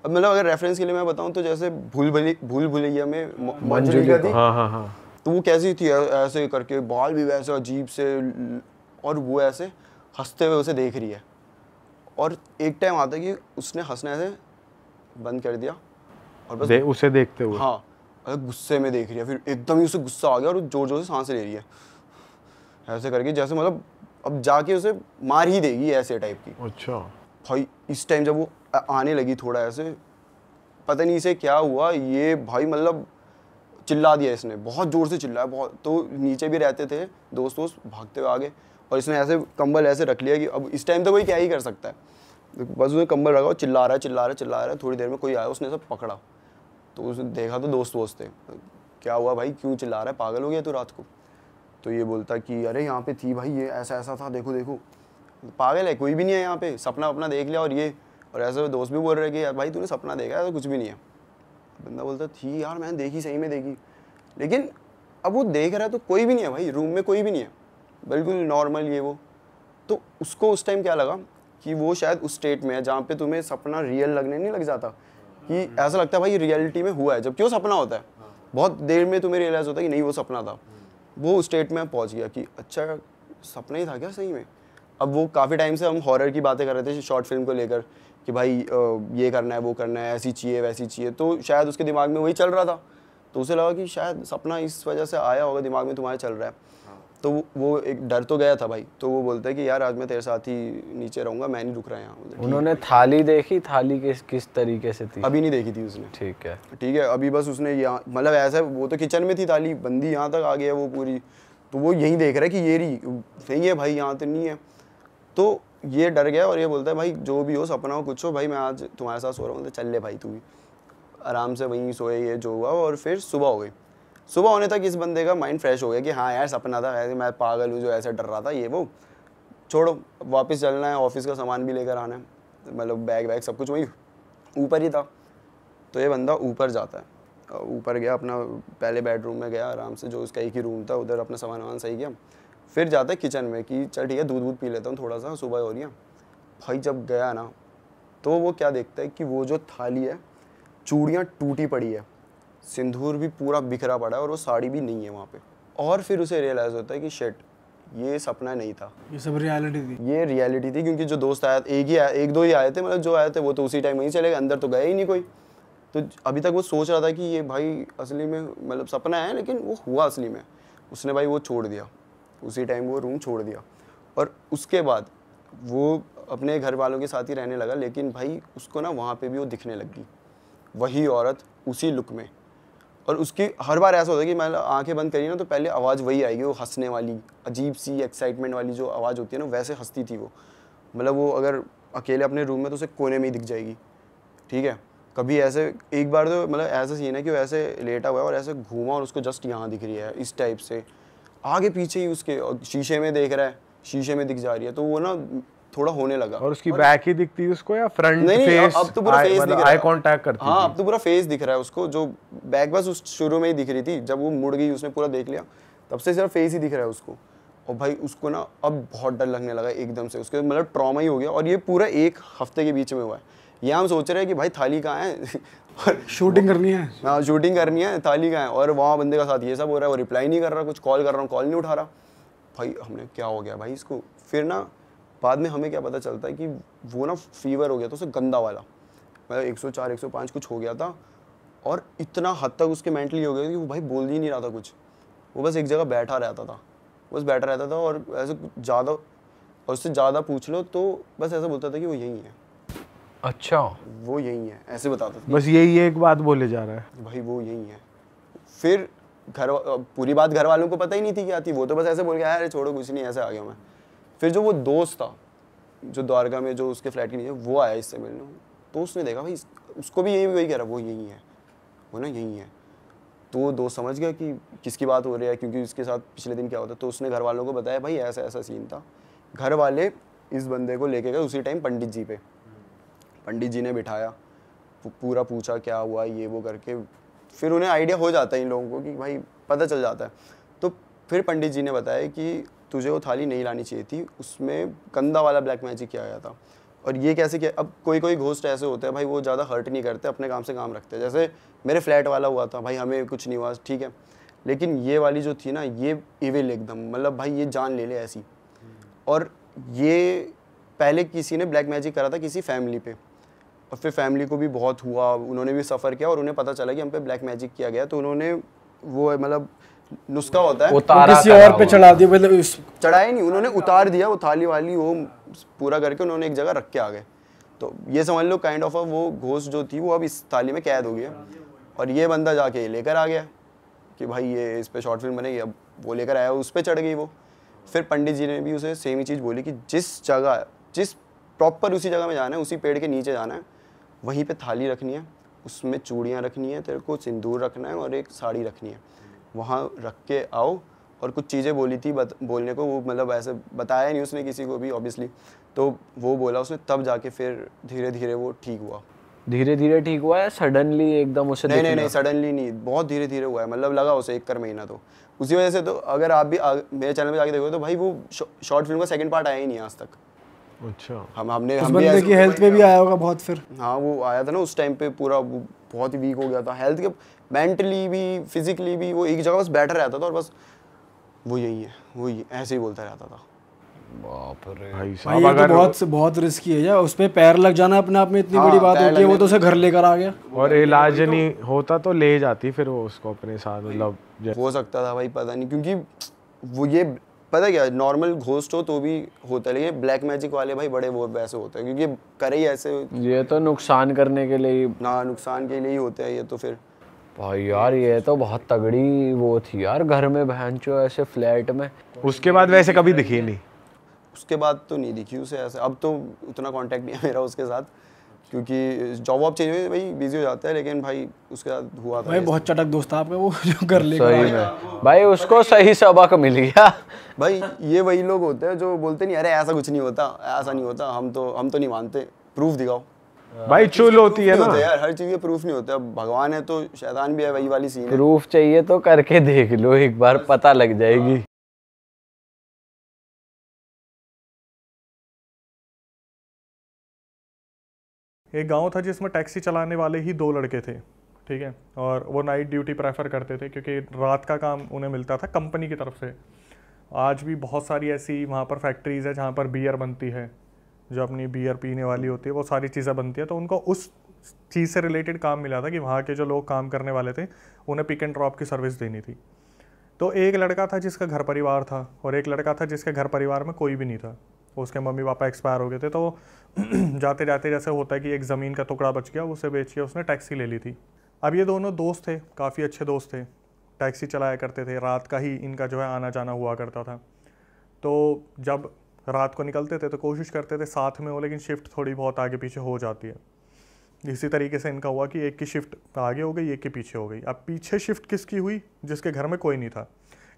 [SPEAKER 5] अब मतलब अगर रेफरेंस के लिए मैं बताऊं तो जैसे भूल भुलैया में मंजुली का थी,
[SPEAKER 3] हाँ।
[SPEAKER 5] तो वो कैसी थी ऐसे करके, बाल भी वैसे अजीब से, और वो ऐसे हंसते हुए उसे देख रही है। और एक टाइम आता है कि उसने हंसना ऐसे बंद कर दिया और बस
[SPEAKER 3] उसे देखते हुए,
[SPEAKER 5] हाँ, गुस्से में देख रही है। फिर एकदम ही उसे गुस्सा आ गया और जोर जोर से सांसें ले रही है ऐसे करके, जैसे मतलब अब जाके उसे मार ही देगी ऐसे टाइप की।
[SPEAKER 3] अच्छा
[SPEAKER 5] भाई इस टाइम जब वो आने लगी थोड़ा ऐसे, पता नहीं इसे क्या हुआ, ये भाई मतलब चिल्ला दिया इसने, बहुत ज़ोर से चिल्लाया बहुत। तो नीचे भी रहते थे दोस्त भागते हुए आगे, और इसने ऐसे कंबल ऐसे रख लिया कि अब इस टाइम तो कोई क्या ही कर सकता है, बस उसने कंबल रखा और चिल्ला रहा है। थोड़ी देर में कोई आया, उसने सब पकड़ा, तो उसने देखा तो दोस्त थे, क्या हुआ भाई, क्यों चिल्ला रहा है, पागल हो गया तू रात को? तो ये बोलता कि अरे यहाँ पे थी भाई, ये ऐसा था, देखो। पागल है, कोई भी नहीं है यहाँ पे, सपना अपना देख लिया। और ऐसे दोस्त भी बोल रहे कि यार भाई तूने सपना देखा है, तो कुछ भी नहीं है। बंदा बोलता थी यार मैंने देखी, सही में देखी, लेकिन अब वो देख रहा है तो कोई भी नहीं है भाई, रूम में कोई भी नहीं है, बिल्कुल नॉर्मल ये वो। तो उसको उस टाइम क्या लगा कि वो शायद उस स्टेट में है जहाँ पे तुम्हें सपना रियल लगने नहीं लग जाता, कि ऐसा लगता है भाई रियलिटी में हुआ है, जबकि वो सपना होता है। बहुत देर में तुम्हें रियलाइज़ होता है कि नहीं वो सपना था। वो उस स्टेट में पहुँच गया कि अच्छा सपना ही था क्या सही में। अब वो काफ़ी टाइम से हम हॉरर की बातें कर रहे थे शॉर्ट फिल्म को लेकर कि भाई ये करना है, वो करना है, ऐसी चाहिए वैसी चाहिए, तो शायद उसके दिमाग में वही चल रहा था। तो उसे लगा कि शायद सपना इस वजह से आया होगा, दिमाग में तुम्हारे चल रहा है। तो वो एक डर तो गया था भाई। तो वो बोलता है कि यार आज मैं तेरे साथ ही नीचे रहूँगा, मैं नहीं रुक रहा यहाँ।
[SPEAKER 2] उन्होंने थाली देखी, थाली किस तरीके से थी?
[SPEAKER 5] अभी नहीं देखी थी उसने।
[SPEAKER 2] ठीक है,
[SPEAKER 5] अभी बस उसने यहाँ मतलब ऐसा, वो तो किचन में थी थाली, बंदी यहाँ तक आ गई है वो पूरी, तो वो यहीं देख रहा है कि ये रही नहीं है भाई, यहाँ तो नहीं है। तो ये डर गया और ये बोलता है भाई जो भी हो, सपना हो कुछ हो, भाई मैं आज तुम्हारे साथ सो रहा हूँ। तो चल ले भाई तू भी। आराम से वहीं सोए, ये जो हुआ। और फिर सुबह हो गई। सुबह होने तक इस बंदे का माइंड फ्रेश हो गया कि हाँ यार सपना था, ऐसे मैं पागल हूँ जो ऐसे डर रहा था, ये वो छोड़ो, वापस चलना है, ऑफिस का सामान भी लेकर आना है, मतलब बैग सब कुछ वहीं ऊपर ही था। तो ये बंदा ऊपर जाता है, ऊपर गया, अपना पहले बेडरूम में गया आराम से, जो उसका एक ही रूम था, उधर अपना सामान वामान सही किया। फिर जाता है किचन में कि चल ठीक है दूध पी लेता हूँ थोड़ा सा, सुबह हो रही है। भाई जब गया ना, तो वो क्या देखता है कि वो जो थाली है, चूड़ियाँ टूटी पड़ी है, सिंदूर भी पूरा बिखरा पड़ा है, और वो साड़ी भी नहीं है वहाँ पे। और फिर उसे रियलाइज़ होता है कि शिट, ये सपना नहीं था,
[SPEAKER 4] ये सब रियलिटी थी।
[SPEAKER 5] ये रियलिटी थी। क्योंकि जो दोस्त आया, एक दो ही आए थे, मतलब जो आए थे वो तो उसी टाइम वहीं चले गए, अंदर तो गए ही नहीं कोई। तो अभी तक वो सोच रहा था कि ये भाई असली में मतलब सपना है, लेकिन वो हुआ असली में। उसने भाई वो छोड़ दिया, उसी टाइम वो रूम छोड़ दिया। और उसके बाद वो अपने घर वालों के साथ ही रहने लगा, लेकिन भाई उसको ना वहाँ पे भी वो दिखने लगी, वही औरत उसी लुक में। और उसकी हर बार ऐसा होता है कि मैं आंखें बंद करी ना, तो पहले आवाज़ वही आएगी, वो हंसने वाली, अजीब सी एक्साइटमेंट वाली जो आवाज़ होती है ना, वैसे हंसती थी वो। मतलब वो अगर अकेले अपने रूम में तो उसे कोने में ही दिख जाएगी, ठीक है। कभी ऐसे एक बार तो मतलब ऐसा सीन है कि वो ऐसे लेटा हुआ है और ऐसे घूमा और उसको जस्ट यहाँ दिख रही है, इस टाइप से आगे पीछे ही उसके, और शीशे में देख रहा है, शीशे में दिख जा रही है। तो वो ना थोड़ा होने लगा।
[SPEAKER 3] और उसकी बैक ही दिखती है उसको या फ्रंट
[SPEAKER 5] नहीं,
[SPEAKER 3] फेस?
[SPEAKER 5] अब तो पूरा फेस दिख रहा है,
[SPEAKER 3] आई कांटेक्ट करती
[SPEAKER 5] हाँ,
[SPEAKER 3] थी।
[SPEAKER 5] अब तो पूरा फेस दिख रहा है उसको। जो बैक बस उस शुरू में ही दिख रही थी, जब वो मुड़ गई उसने पूरा देख लिया, तब से सिर्फ फेस ही दिख रहा है उसको। और भाई उसको ना अब बहुत डर लगने लगा एकदम से, उसके मतलब ट्रॉमा ही हो गया। और ये पूरा एक हफ्ते के बीच में हुआ है। ये हम सोच रहे हैं कि भाई थाली कहाँ है और
[SPEAKER 4] शूटिंग करनी है,
[SPEAKER 5] हाँ शूटिंग करनी है, थाली कहाँ है, और वहाँ बंदे का साथ ये सब हो रहा है, वो रिप्लाई नहीं कर रहा, कुछ कॉल कर रहा हूँ कॉल नहीं उठा रहा। भाई हमने क्या हो गया भाई इसको। फिर ना बाद में हमें क्या पता चलता है कि वो ना फीवर हो गया था उसे, गंदा वाला, मतलब 104 105 कुछ हो गया था। और इतना हद तक उसके मेंटली हो गया कि वो भाई बोल ही नहीं रहा था कुछ, वो बस एक जगह बैठा रहता था, बस बैठा रहता था। और ऐसे ज़्यादा, और उससे ज़्यादा पूछ लो तो बस ऐसा बोलता था कि वो यहीं है।
[SPEAKER 2] अच्छा,
[SPEAKER 5] वो यहीं है, ऐसे बताता था,
[SPEAKER 3] बस यही एक बात बोले जा रहा है
[SPEAKER 5] भाई वो यहीं है। फिर पूरी बात घर वालों को पता ही नहीं थी क्या थी, वो तो बस ऐसे बोल गया अरे छोड़ो कुछ नहीं, ऐसे आ गया मैं। फिर जो वो दोस्त था जो द्वारका में, जो उसके फ्लैट के नीचे, वो आया इससे मिलने। तो उसने देखा भाई उसको भी यही वही कह रहा, वो यहीं है, वो ना यहीं है। तो वो दोस्त समझ गया कि किसकी बात हो रही है, क्योंकि उसके साथ पिछले दिन क्या होता। तो उसने घर वालों को बताया भाई ऐसा ऐसा सीन था। घर वाले इस बंदे को लेके गए उसी टाइम पंडित जी पे, पंडित जी ने बिठाया, पूरा पूछा क्या हुआ ये वो करके। फिर उन्हें आइडिया हो जाता है इन लोगों को कि भाई पता चल जाता है। तो फिर पंडित जी ने बताया कि तुझे वो थाली नहीं लानी चाहिए थी, उसमें गंदा वाला ब्लैक मैजिक किया गया था। और ये कैसे किया, अब कोई कोई घोस्ट ऐसे होते हैं भाई, वो ज़्यादा हर्ट नहीं करते, अपने काम से काम रखते हैं। जैसे मेरे फ्लैट वाला हुआ था भाई, हमें कुछ नहीं हुआ ठीक है, लेकिन ये वाली जो थी ना, ये इविल एकदम, मतलब भाई ये जान ले ले ऐसी। और ये पहले किसी ने ब्लैक मैजिक करा था किसी फैमिली पे, और फिर फैमिली को भी बहुत हुआ, उन्होंने भी सफ़र किया और उन्हें पता चला कि हम पे ब्लैक मैजिक किया गया, तो उन्होंने वो मतलब नुस्खा होता है
[SPEAKER 4] किसी और पे चढ़ा दिया, मतलब
[SPEAKER 5] चढ़ाया नहीं, उन्होंने उतार दिया वो थाली वाली, वो पूरा करके उन्होंने एक जगह रख के आ गए। तो ये समझ लो काइंड ऑफ वो घोस्ट जो थी वो अब इस थाली में कैद हो गई है। और ये बंदा जाके लेकर आ गया कि भाई ये इस पे शॉर्ट फिल्म बनेगी, अब वो लेकर आया, उस पर चढ़ गई वो। फिर पंडित जी ने भी उसे सेम ही चीज़ बोली कि जिस प्रॉपर उसी जगह में जाना है, उसी पेड़ के नीचे जाना है, वहीं पे थाली रखनी है, उसमें चूड़ियाँ रखनी है, तेरे को सिंदूर रखना है और एक साड़ी रखनी है, वहाँ रख के आओ। और कुछ चीज़ें बोली थी बोलने को, वो मतलब ऐसे बताया नहीं उसने किसी को भी ऑब्वियसली, तो वो बोला उसने, तब जाके फिर धीरे धीरे वो ठीक हुआ।
[SPEAKER 2] धीरे धीरे ठीक हुआ है सडनली एकदम उसे?
[SPEAKER 5] नहीं सडनली नहीं, बहुत धीरे धीरे हुआ है, मतलब लगा उसे 1 महीना। तो उसी वजह से तो अगर आप भी मेरे चैनल पे जाके देखोगे तो भाई वो शॉर्ट फिल्म का सेकंड पार्ट आया ही नहीं आज तक।
[SPEAKER 3] अच्छा।
[SPEAKER 5] हमने
[SPEAKER 4] उस बंदे की हेल्थ पे भी आया होगा बहुत फिर।
[SPEAKER 5] हाँ वो आया था ना उस टाइम पे, पूरा बहुत ही वीक हो गया था हेल्थ के, मेंटली भी फिजिकली भी। वो एक जगह बस बैठा रहता था और बस वो यही है वही ऐसे ही बोलता रहता था।
[SPEAKER 2] बाप रे
[SPEAKER 3] भाई
[SPEAKER 4] भाई
[SPEAKER 3] साहब,
[SPEAKER 4] ये
[SPEAKER 3] अगर
[SPEAKER 4] तो बहुत रिस्की है यार, उस पे पैर लग जाना अपने आप में इतनी बड़ी बात होती है, वो तो उसे घर लेकर आ गया।
[SPEAKER 3] और इलाज नहीं होता तो ले जाती फिर वो उसको अपने साथ, मतलब
[SPEAKER 5] हो सकता था भाई, पता नहीं, क्योंकि वो ये पता क्या, नॉर्मल घोस्ट हो तो भी होता है, लेकिन ब्लैक मैजिक वाले भाई बड़े वो वैसे होते हैं, क्योंकि करे ही ऐसे,
[SPEAKER 2] ये तो नुकसान करने के लिए
[SPEAKER 5] ना नुकसान के लिए ही होते हैं ये तो। फिर
[SPEAKER 2] भाई यार ये तो बहुत तगड़ी वो थी यार, घर में बहनचो ऐसे फ्लैट में।
[SPEAKER 3] उसके बाद वैसे कभी दिखी नहीं?
[SPEAKER 5] उसके बाद तो नहीं दिखी उसे ऐसे, अब तो उतना कांटेक्ट नहीं है मेरा उसके साथ, क्योंकि जॉब वॉब चेंज हुई भाई, बिजी हो जाता है, लेकिन भाई उसके साथ हुआ था
[SPEAKER 4] भाई बहुत चटक दोस्त था आपका वो जो कर लेगा।
[SPEAKER 2] सही में भाई उसको सही सबक मिल गया।
[SPEAKER 5] भाई ये वही लोग होते हैं जो बोलते नहीं अरे ऐसा कुछ नहीं होता, ऐसा नहीं होता, हम तो नहीं मानते, प्रूफ दिखाओ।
[SPEAKER 3] भाई चुल होती है ना
[SPEAKER 5] यार, हर चीज के प्रूफ नहीं होते, अब भगवान है तो शैतान भी है, वही वाली सीन है।
[SPEAKER 2] प्रूफ चाहिए तो करके देख लो एक बार, पता लग जाएगी।
[SPEAKER 6] एक गांव था जिसमें टैक्सी चलाने वाले ही 2 लड़के थे, ठीक है, और वो नाइट ड्यूटी प्रेफर करते थे क्योंकि रात का काम उन्हें मिलता था कंपनी की तरफ से। आज भी बहुत सारी ऐसी वहाँ पर फैक्ट्रीज़ है जहाँ पर बियर बनती है, जो अपनी बियर पीने वाली होती है, वो सारी चीज़ें बनती है। तो उनको उस चीज़ से रिलेटेड काम मिला था कि वहाँ के जो लोग काम करने वाले थे उन्हें पिक एंड ड्रॉप की सर्विस देनी थी। तो एक लड़का था जिसका घर परिवार था और एक लड़का था जिसके घर परिवार में कोई भी नहीं था, उसके मम्मी पापा एक्सपायर हो गए थे। तो जाते जाते जैसे होता है कि एक ज़मीन का टुकड़ा बच गया, उसे बेच के उसने टैक्सी ले ली थी। अब ये दोनों दोस्त थे, काफ़ी अच्छे दोस्त थे, टैक्सी चलाया करते थे, रात का ही इनका जो है आना जाना हुआ करता था। तो जब रात को निकलते थे तो कोशिश करते थे साथ में हो, लेकिन शिफ्ट थोड़ी बहुत आगे पीछे हो जाती है। इसी तरीके से इनका हुआ कि एक की शिफ्ट आगे हो गई, एक के पीछे हो गई। अब पीछे शिफ्ट किसकी हुई? जिसके घर में कोई नहीं था,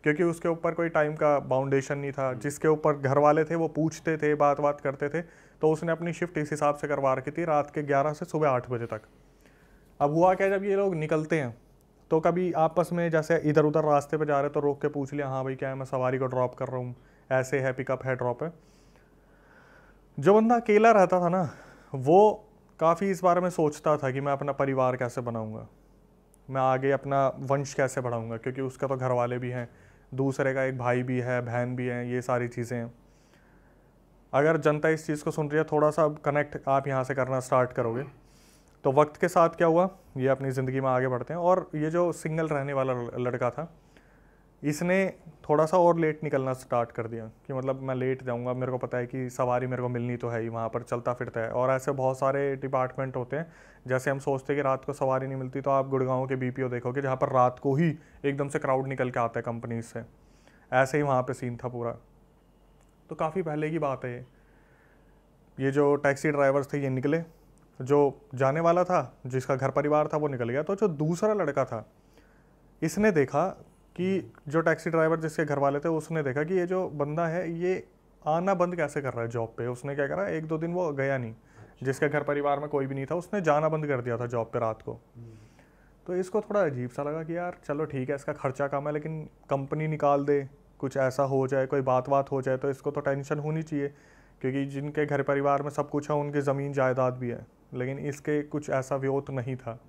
[SPEAKER 6] क्योंकि उसके ऊपर कोई टाइम का बाउंडेशन नहीं था। जिसके ऊपर घर वाले थे वो पूछते थे, बात करते थे, तो उसने अपनी शिफ्ट इस हिसाब से करवा रखी थी, रात के 11 से सुबह 8 बजे तक। अब हुआ क्या, जब ये लोग निकलते हैं तो कभी आपस में जैसे इधर उधर रास्ते पे जा रहे तो रोक के पूछ लिया, हाँ भाई क्या है, मैं सवारी को ड्रॉप कर रहा हूँ, ऐसे है, पिकअप है, ड्रॉप है। जो बंदा अकेला रहता था ना, वो काफ़ी इस बारे में सोचता था कि मैं अपना परिवार कैसे बनाऊँगा, मैं आगे अपना वंश कैसे बढ़ाऊँगा, क्योंकि उसका तो घर वाले भी हैं, दूसरे का एक भाई भी है, बहन भी है, ये सारी चीज़ें हैं। अगर जनता इस चीज़ को सुन रही है, थोड़ा सा कनेक्ट आप यहाँ से करना स्टार्ट करोगे तो वक्त के साथ क्या हुआ, ये अपनी ज़िंदगी में आगे बढ़ते हैं। और ये जो सिंगल रहने वाला लड़का था, इसने थोड़ा सा और लेट निकलना स्टार्ट कर दिया कि मतलब मैं लेट जाऊंगा, मेरे को पता है कि सवारी मेरे को मिलनी तो है ही, वहाँ पर चलता फिरता है। और ऐसे बहुत सारे डिपार्टमेंट होते हैं, जैसे हम सोचते हैं कि रात को सवारी नहीं मिलती, तो आप गुड़गांव के BPO देखोगे जहाँ पर रात को ही एकदम से क्राउड निकल के आता है कंपनीज से। ऐसे ही वहाँ पर सीन था पूरा। तो काफ़ी पहले की बात है ये जो टैक्सी ड्राइवर्स थे ये निकले, जो जाने वाला था जिसका घर परिवार था वो निकल गया। तो जो दूसरा लड़का था, इसने देखा कि जो टैक्सी ड्राइवर जिसके घर वाले थे, उसने देखा कि ये जो बंदा है ये आना बंद कैसे कर रहा है जॉब पे। उसने क्या करा, 1-2 दिन वो गया नहीं, जिसके घर परिवार में कोई भी नहीं था, उसने जाना बंद कर दिया था जॉब पे रात को। तो इसको थोड़ा अजीब सा लगा कि यार चलो ठीक है, इसका खर्चा कम है, लेकिन कंपनी निकाल दे, कुछ ऐसा हो जाए, कोई बात हो जाए तो इसको तो टेंशन होनी चाहिए, क्योंकि जिनके घर परिवार में सब कुछ है उनकी ज़मीन जायदाद भी है, लेकिन इसके कुछ ऐसा व्योत नहीं था।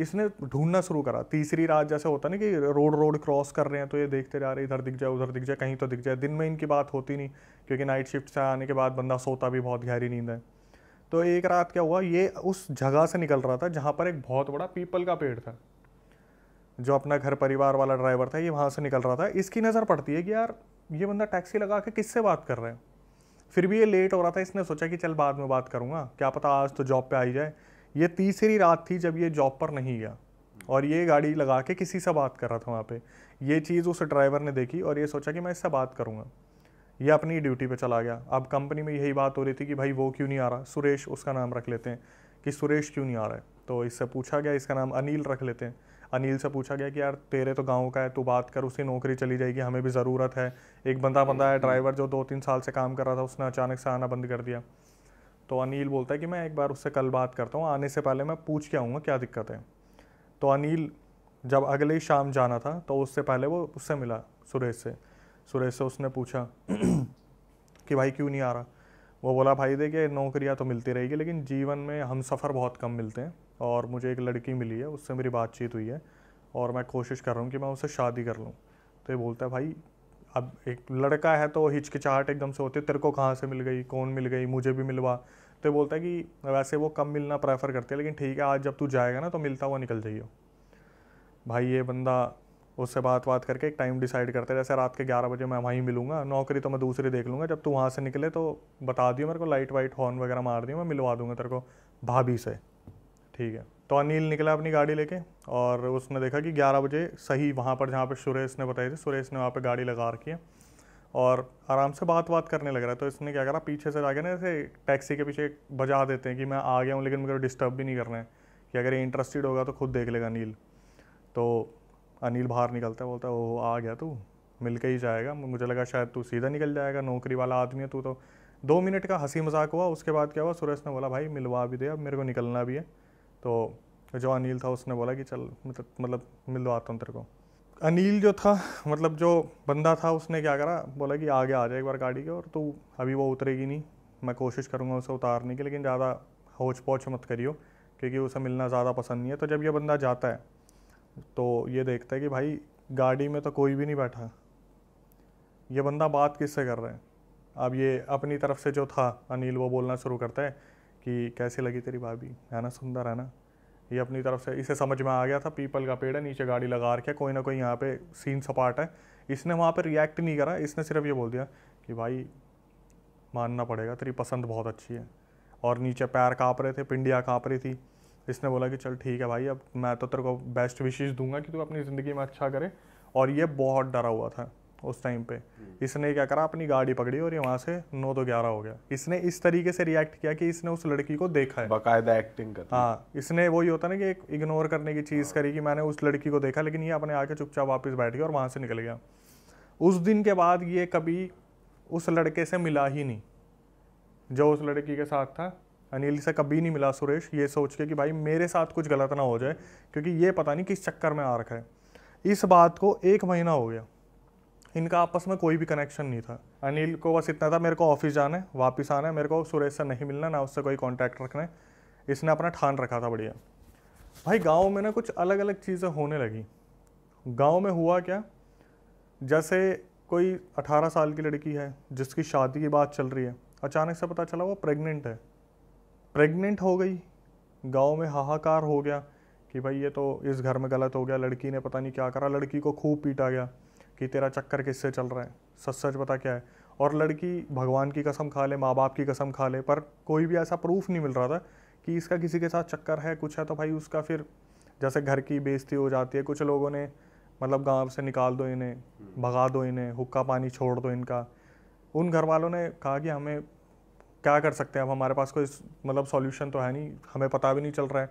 [SPEAKER 6] इसने ढूंढना शुरू करा। तीसरी रात जैसे होता ना कि रोड क्रॉस कर रहे हैं तो ये देखते जा रहे, इधर दिख जाए उधर दिख जाए, कहीं तो दिख जाए। दिन में इनकी बात होती नहीं, क्योंकि नाइट शिफ्ट से आने के बाद बंदा सोता भी बहुत गहरी नींद है। तो एक रात क्या हुआ, ये उस जगह से निकल रहा था जहाँ पर एक बहुत बड़ा पीपल का पेड़ था। जो अपना घर परिवार वाला ड्राइवर था, ये वहाँ से निकल रहा था। इसकी नज़र पड़ती है कि यार ये बंदा टैक्सी लगा के किससे बात कर रहा है। फिर भी ये लेट हो रहा था, इसने सोचा कि चल बाद में बात करूँगा, क्या पता आज तो जॉब पे आ ही जाए। ये तीसरी रात थी जब ये जॉब पर नहीं गया और ये गाड़ी लगा के किसी से बात कर रहा था वहाँ पे। ये चीज़ उस ड्राइवर ने देखी और ये सोचा कि मैं इससे बात करूँगा। ये अपनी ड्यूटी पे चला गया। अब कंपनी में यही बात हो रही थी कि भाई वो क्यों नहीं आ रहा, सुरेश उसका नाम रख लेते हैं कि सुरेश क्यों नहीं आ रहा है। तो इससे पूछा गया, इसका नाम अनिल रख लेते हैं। अनिल से पूछा गया कि यार तेरे तो गांव का है, तू बात कर, उसकी नौकरी चली जाएगी, हमें भी ज़रूरत है। एक बंदा है ड्राइवर जो 2-3 साल से काम कर रहा था, उसने अचानक से आना बंद कर दिया। तो अनिल बोलता है कि मैं एक बार उससे कल बात करता हूँ, आने से पहले मैं पूछ के आऊँगा क्या दिक्कत है। तो अनिल जब अगले ही शाम जाना था तो उससे पहले वो उससे मिला सुरेश से उसने पूछा कि भाई क्यों नहीं आ रहा। वो बोला भाई देखिए नौकरियाँ तो मिलती रहेगी लेकिन जीवन में हम सफ़र बहुत कम मिलते हैं और मुझे एक लड़की मिली है, उससे मेरी बातचीत हुई है और मैं कोशिश कर रहा हूँ कि मैं उससे शादी कर लूँ। तो ये बोलता है भाई अब एक लड़का है तो हिचकिचाहट एकदम से होती है, तेरे को कहाँ से मिल गई, कौन मिल गई, मुझे भी मिलवा। तो ये बोलता है कि वैसे वो कम मिलना प्रेफर करते हैं लेकिन ठीक है आज जब तू जाएगा ना तो मिलता हुआ निकल जाइए। भाई ये बंदा उससे बात करके एक टाइम डिसाइड करते, जैसे रात के 11 बजे मैं वहीं मिलूंगा, नौकरी तो मैं दूसरी देख लूँगा, जब तू वहाँ से निकले तो बता दियो मेरे को, लाइट वाइट हॉर्न वगैरह मार दियो, मैं मिलवा दूंगा तेरे को भाभी से, ठीक है। तो अनिल निकला अपनी गाड़ी लेके और उसने देखा कि 11 बजे सही वहाँ पर जहाँ पर सुरेश ने बताई थी, सुरेश ने वहाँ पर गाड़ी लगा रखी है और आराम से बात करने लग रहा है। तो इसने क्या करा, पीछे से जाके ना ऐसे टैक्सी के पीछे बजा देते हैं कि मैं आ गया हूँ लेकिन मेरे को डिस्टर्ब भी नहीं करना है, कि अगर ये इंटरेस्टेड होगा तो खुद देख लेगा अनिल। तो अनिल बाहर निकलता है, बोलता है ओह आ गया तू, मिल के ही जाएगा, मुझे लगा शायद तू सीधा निकल जाएगा, नौकरी वाला आदमी है तू। तो 2 मिनट का हंसी मजाक हुआ। उसके बाद क्या हुआ, सुरेश ने बोला भाई मिलवा भी दे, अब मेरे को निकलना भी है। तो जो अनिल था उसने बोला कि चल मतलब मिलवाता हूँ तेरे को। अनिल जो था मतलब जो बंदा था उसने क्या करा, बोला कि आगे आ जाए एक बार गाड़ी के और तू अभी वो उतरेगी नहीं, मैं कोशिश करूँगा उसे उतारने की, लेकिन ज़्यादा होच पोच मत करियो क्योंकि उसे मिलना ज़्यादा पसंद नहीं है। तो जब ये बंदा जाता है तो ये देखता है कि भाई गाड़ी में तो कोई भी नहीं बैठा, ये बंदा बात किससे कर रहा है। अब ये अपनी तरफ से जो था अनिल वो बोलना शुरू करता है कि कैसी लगी तेरी भाभी, है ना, सुंदर है ना। ये अपनी तरफ से, इसे समझ में आ गया था पीपल का पेड़ है, नीचे गाड़ी लगा रखा है, कोई ना कोई यहाँ पे सीन सपाट है। इसने वहाँ पे रिएक्ट नहीं करा, इसने सिर्फ ये बोल दिया कि भाई मानना पड़ेगा तेरी पसंद बहुत अच्छी है। और नीचे पैर काँप रहे थे, पिंडियाँ काँप रही थी। इसने बोला कि चल ठीक है भाई, अब मैं तो तेरे को बेस्ट विशेष दूंगा कि तू अपनी ज़िंदगी में अच्छा करे। और ये बहुत डरा हुआ था उस टाइम पे। इसने क्या करा, अपनी गाड़ी पकड़ी और ये वहाँ से 9 तो 11 हो गया। इसने इस तरीके से रिएक्ट किया कि इसने उस लड़की को देखा है,
[SPEAKER 3] बाकायदा एक्टिंग कर।
[SPEAKER 6] हाँ, इसने वही होता ना कि एक इग्नोर करने की चीज़ करी कि मैंने उस लड़की को देखा, लेकिन ये अपने आके चुपचाप वापस बैठ गया और वहाँ से निकल गया। उस दिन के बाद ये कभी उस लड़के से मिला ही नहीं जो उस लड़की के साथ था। अनिल से कभी नहीं मिला सुरेश, ये सोच के कि भाई मेरे साथ कुछ गलत ना हो जाए, क्योंकि ये पता नहीं किस चक्कर में आ रखा है। इस बात को 1 महीना हो गया, इनका आपस में कोई भी कनेक्शन नहीं था। अनिल को बस इतना था मेरे को ऑफिस जाना है, वापस आना है, मेरे को सुरेश से नहीं मिलना, ना उससे कोई कांटेक्ट रखना है। इसने अपना ठान रखा था बढ़िया। भाई गांव में ना कुछ अलग अलग चीज़ें होने लगी। गांव में हुआ क्या, जैसे कोई 18 साल की लड़की है जिसकी शादी की बात चल रही है, अचानक से पता चला वो प्रेग्नेंट है। प्रेग्नेंट हो गई, गांव में हाहाकार हो गया कि भाई ये तो इस घर में गलत हो गया, लड़की ने पता नहीं क्या करा, लड़की को खूब पीटा गया कि तेरा चक्कर किससे चल रहा है, सच सच बता क्या है। और लड़की भगवान की कसम खा ले, माँ बाप की कसम खा ले, पर कोई भी ऐसा प्रूफ नहीं मिल रहा था कि इसका किसी के साथ चक्कर है, कुछ है। तो भाई उसका फिर जैसे घर की बेइज्जती हो जाती है, कुछ लोगों ने मतलब गाँव से निकाल दो इन्हें, भगा दो इन्हें, हुक्का पानी छोड़ दो इनका। उन घर वालों ने कहा कि हमें क्या कर सकते हैं, अब हमारे पास कोई मतलब सॉल्यूशन तो है नहीं, हमें पता भी नहीं चल रहा है।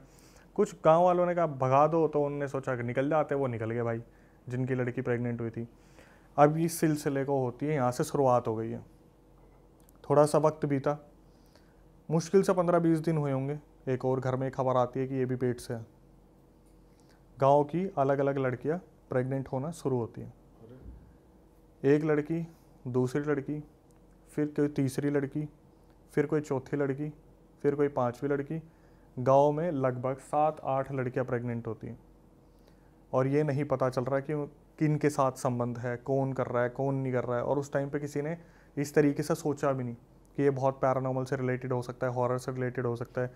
[SPEAKER 6] कुछ गांव वालों ने कहा भगा दो, तो उन्होंने सोचा कि निकल जाते, वो निकल गए भाई जिनकी लड़की प्रेग्नेंट हुई थी। अब इस सिलसिले को होती है, यहाँ से शुरुआत हो गई है। थोड़ा सा वक्त बीता, मुश्किल से 15-20 दिन हुए होंगे, एक और घर में खबर आती है कि ये भी पेट से है। गाँव की अलग अलग लड़कियाँ प्रेग्नेंट होना शुरू होती हैं। एक लड़की, दूसरी लड़की, फिर कोई तीसरी लड़की, फिर कोई चौथी लड़की, फिर कोई 5वीं लड़की। गांव में लगभग 7-8 लड़कियां प्रेग्नेंट होती हैं और ये नहीं पता चल रहा कि किन के साथ संबंध है, कौन कर रहा है, कौन नहीं कर रहा है। और उस टाइम पे किसी ने इस तरीके से सोचा भी नहीं कि ये बहुत पैरानॉर्मल से रिलेटेड हो सकता है, हॉरर से रिलेटेड हो सकता है।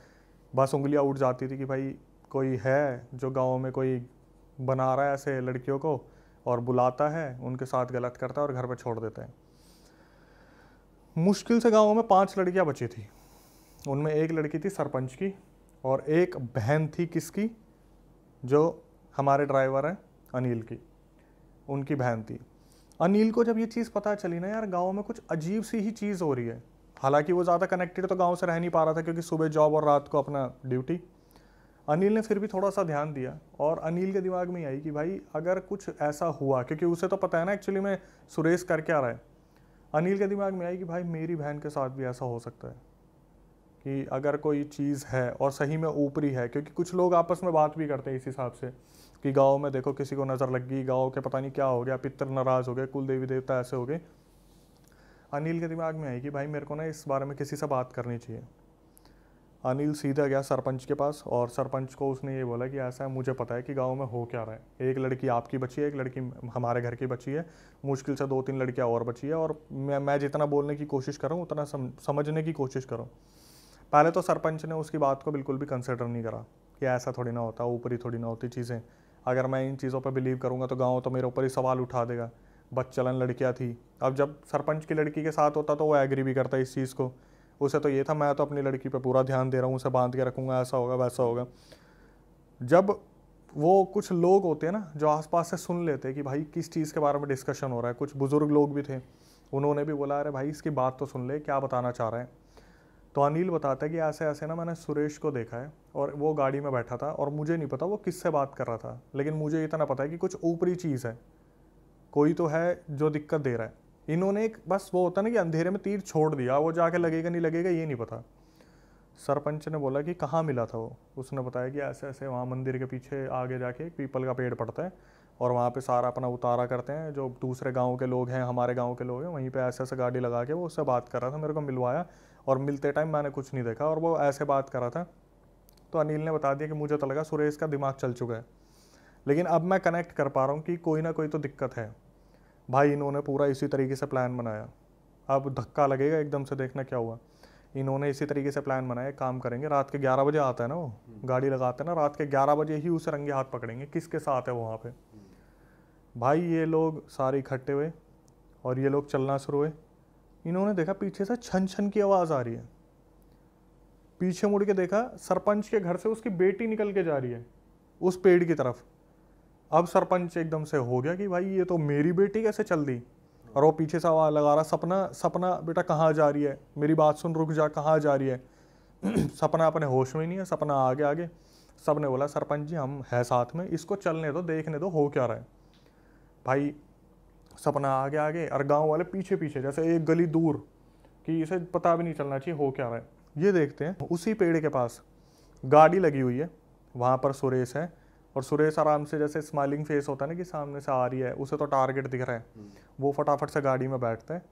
[SPEAKER 6] बस उंगलियां उठ जाती थी कि भाई कोई है जो गाँव में कोई बना रहा है ऐसे लड़कियों को और बुलाता है, उनके साथ गलत करता है और घर पर छोड़ देता है। मुश्किल से गाँव में 5 लड़कियाँ बची थी। उनमें एक लड़की थी सरपंच की और एक बहन थी किसकी, जो हमारे ड्राइवर हैं अनिल की, उनकी बहन थी। अनिल को जब ये चीज़ पता चली ना यार गांव में कुछ अजीब सी ही चीज़ हो रही है, हालांकि वो ज़्यादा कनेक्टेड तो गांव से रह नहीं पा रहा था क्योंकि सुबह जॉब और रात को अपना ड्यूटी। अनिल ने फिर भी थोड़ा सा ध्यान दिया और अनिल के दिमाग में आई कि भाई अगर कुछ ऐसा हुआ, क्योंकि उसे तो पता है ना एक्चुअली में सुरेश कर क्या रहा है। अनिल के दिमाग में आई कि भाई मेरी बहन के साथ भी ऐसा हो सकता है कि अगर कोई चीज़ है और सही में ऊपरी है, क्योंकि कुछ लोग आपस में बात भी करते हैं इस हिसाब से कि गांव में देखो किसी को नज़र लग गई, गांव के पता नहीं क्या हो गया, पितर नाराज़ हो गए, कुल देवी देवता ऐसे हो गए। अनिल के दिमाग में आई कि भाई मेरे को ना इस बारे में किसी से बात करनी चाहिए। अनिल सीधा गया सरपंच के पास और सरपंच को उसने ये बोला कि ऐसा है, मुझे पता है कि गांव में हो क्या रहा है। एक लड़की आपकी बची है, एक लड़की हमारे घर की बची है, मुश्किल से 2-3 लड़कियां और बची है और मैं जितना बोलने की कोशिश करूँ उतना समझने की कोशिश करूँ। पहले तो सरपंच ने उसकी बात को बिल्कुल भी कंसिडर नहीं करा कि ऐसा थोड़ी ना होता, ऊपरी थोड़ी ना होती चीज़ें। अगर मैं इन चीज़ों पर बिलीव करूँगा तो गाँव तो मेरे ऊपर ही सवाल उठा देगा, बदचलन लड़कियाँ थी। अब जब सरपंच की लड़की के साथ होता तो वो एग्री भी करता इस चीज़ को। उसे तो ये था मैं तो अपनी लड़की पे पूरा ध्यान दे रहा हूँ, उसे बांध के रखूँगा, ऐसा होगा वैसा होगा। जब वो कुछ लोग होते हैं ना जो आसपास से सुन लेते हैं कि भाई किस चीज़ के बारे में डिस्कशन हो रहा है, कुछ बुजुर्ग लोग भी थे, उन्होंने भी बोला अरे भाई इसकी बात तो सुन ले, क्या बताना चाह रहे हैं। तो अनिल बताता है कि ऐसे ऐसे ना मैंने सुरेश को देखा है और वो गाड़ी में बैठा था और मुझे नहीं पता वो किससे बात कर रहा था, लेकिन मुझे इतना पता है कि कुछ ऊपरी चीज़ है, कोई तो है जो दिक्कत दे रहा है। इन्होंने एक बस वो होता ना कि अंधेरे में तीर छोड़ दिया, वो जाके लगेगा नहीं लगेगा ये नहीं पता। सरपंच ने बोला कि कहाँ मिला था वो, उसने बताया कि ऐसे ऐसे वहाँ मंदिर के पीछे आगे जाके एक पीपल का पेड़ पड़ता है और वहाँ पे सारा अपना उतारा करते हैं, जो दूसरे गांव के लोग हैं, हमारे गांव के लोग हैं, वहीं पे ऐसे ऐसे गाड़ी लगा के वो उससे बात कर रहा था, मेरे को मिलवाया और मिलते टाइम मैंने कुछ नहीं देखा और वो ऐसे बात कर रहा था। तो अनिल ने बता दिया कि मुझे तो लगा सुरेश का दिमाग चल चुका है, लेकिन अब मैं कनेक्ट कर पा रहा हूँ कि कोई ना कोई तो दिक्कत है। भाई इन्होंने पूरा इसी तरीके से प्लान बनाया, अब धक्का लगेगा एकदम से, देखना क्या हुआ। इन्होंने इसी तरीके से प्लान बनाया, काम करेंगे रात के 11 बजे आता है ना वो गाड़ी लगाते हैं ना, रात के 11 बजे ही उसे रंगे हाथ पकड़ेंगे किसके साथ है वहाँ पे। भाई ये लोग सारे इकट्ठे हुए और ये लोग चलना शुरू हुए। इन्होंने देखा पीछे से छन छन की आवाज़ आ रही है, पीछे मुड़ के देखा सरपंच के घर से उसकी बेटी निकल के जा रही है उस पेड़ की तरफ। अब सरपंच एकदम से हो गया कि भाई ये तो मेरी बेटी कैसे चल दी, और वो पीछे से आवाज़ लगा रहा सपना सपना बेटा कहाँ जा रही है, मेरी बात सुन, रुक जा, कहाँ जा रही है। सपना अपने होश में ही नहीं है, सपना आगे आगे। सब ने बोला सरपंच जी हम है साथ में, इसको चलने दो, देखने दो हो क्या रहा है। भाई सपना आगे आगे और गांव वाले पीछे पीछे, जैसे एक गली दूर कि इसे पता भी नहीं चलना चाहिए हो क्या रहा है। ये देखते हैं उसी पेड़ के पास गाड़ी लगी हुई है, वहाँ पर सुरेश है और सुरेश आराम से जैसे स्माइलिंग फेस होता है ना कि सामने से आ रही है, उसे तो टारगेट दिख रहा है। वो फटाफट से गाड़ी में बैठता है,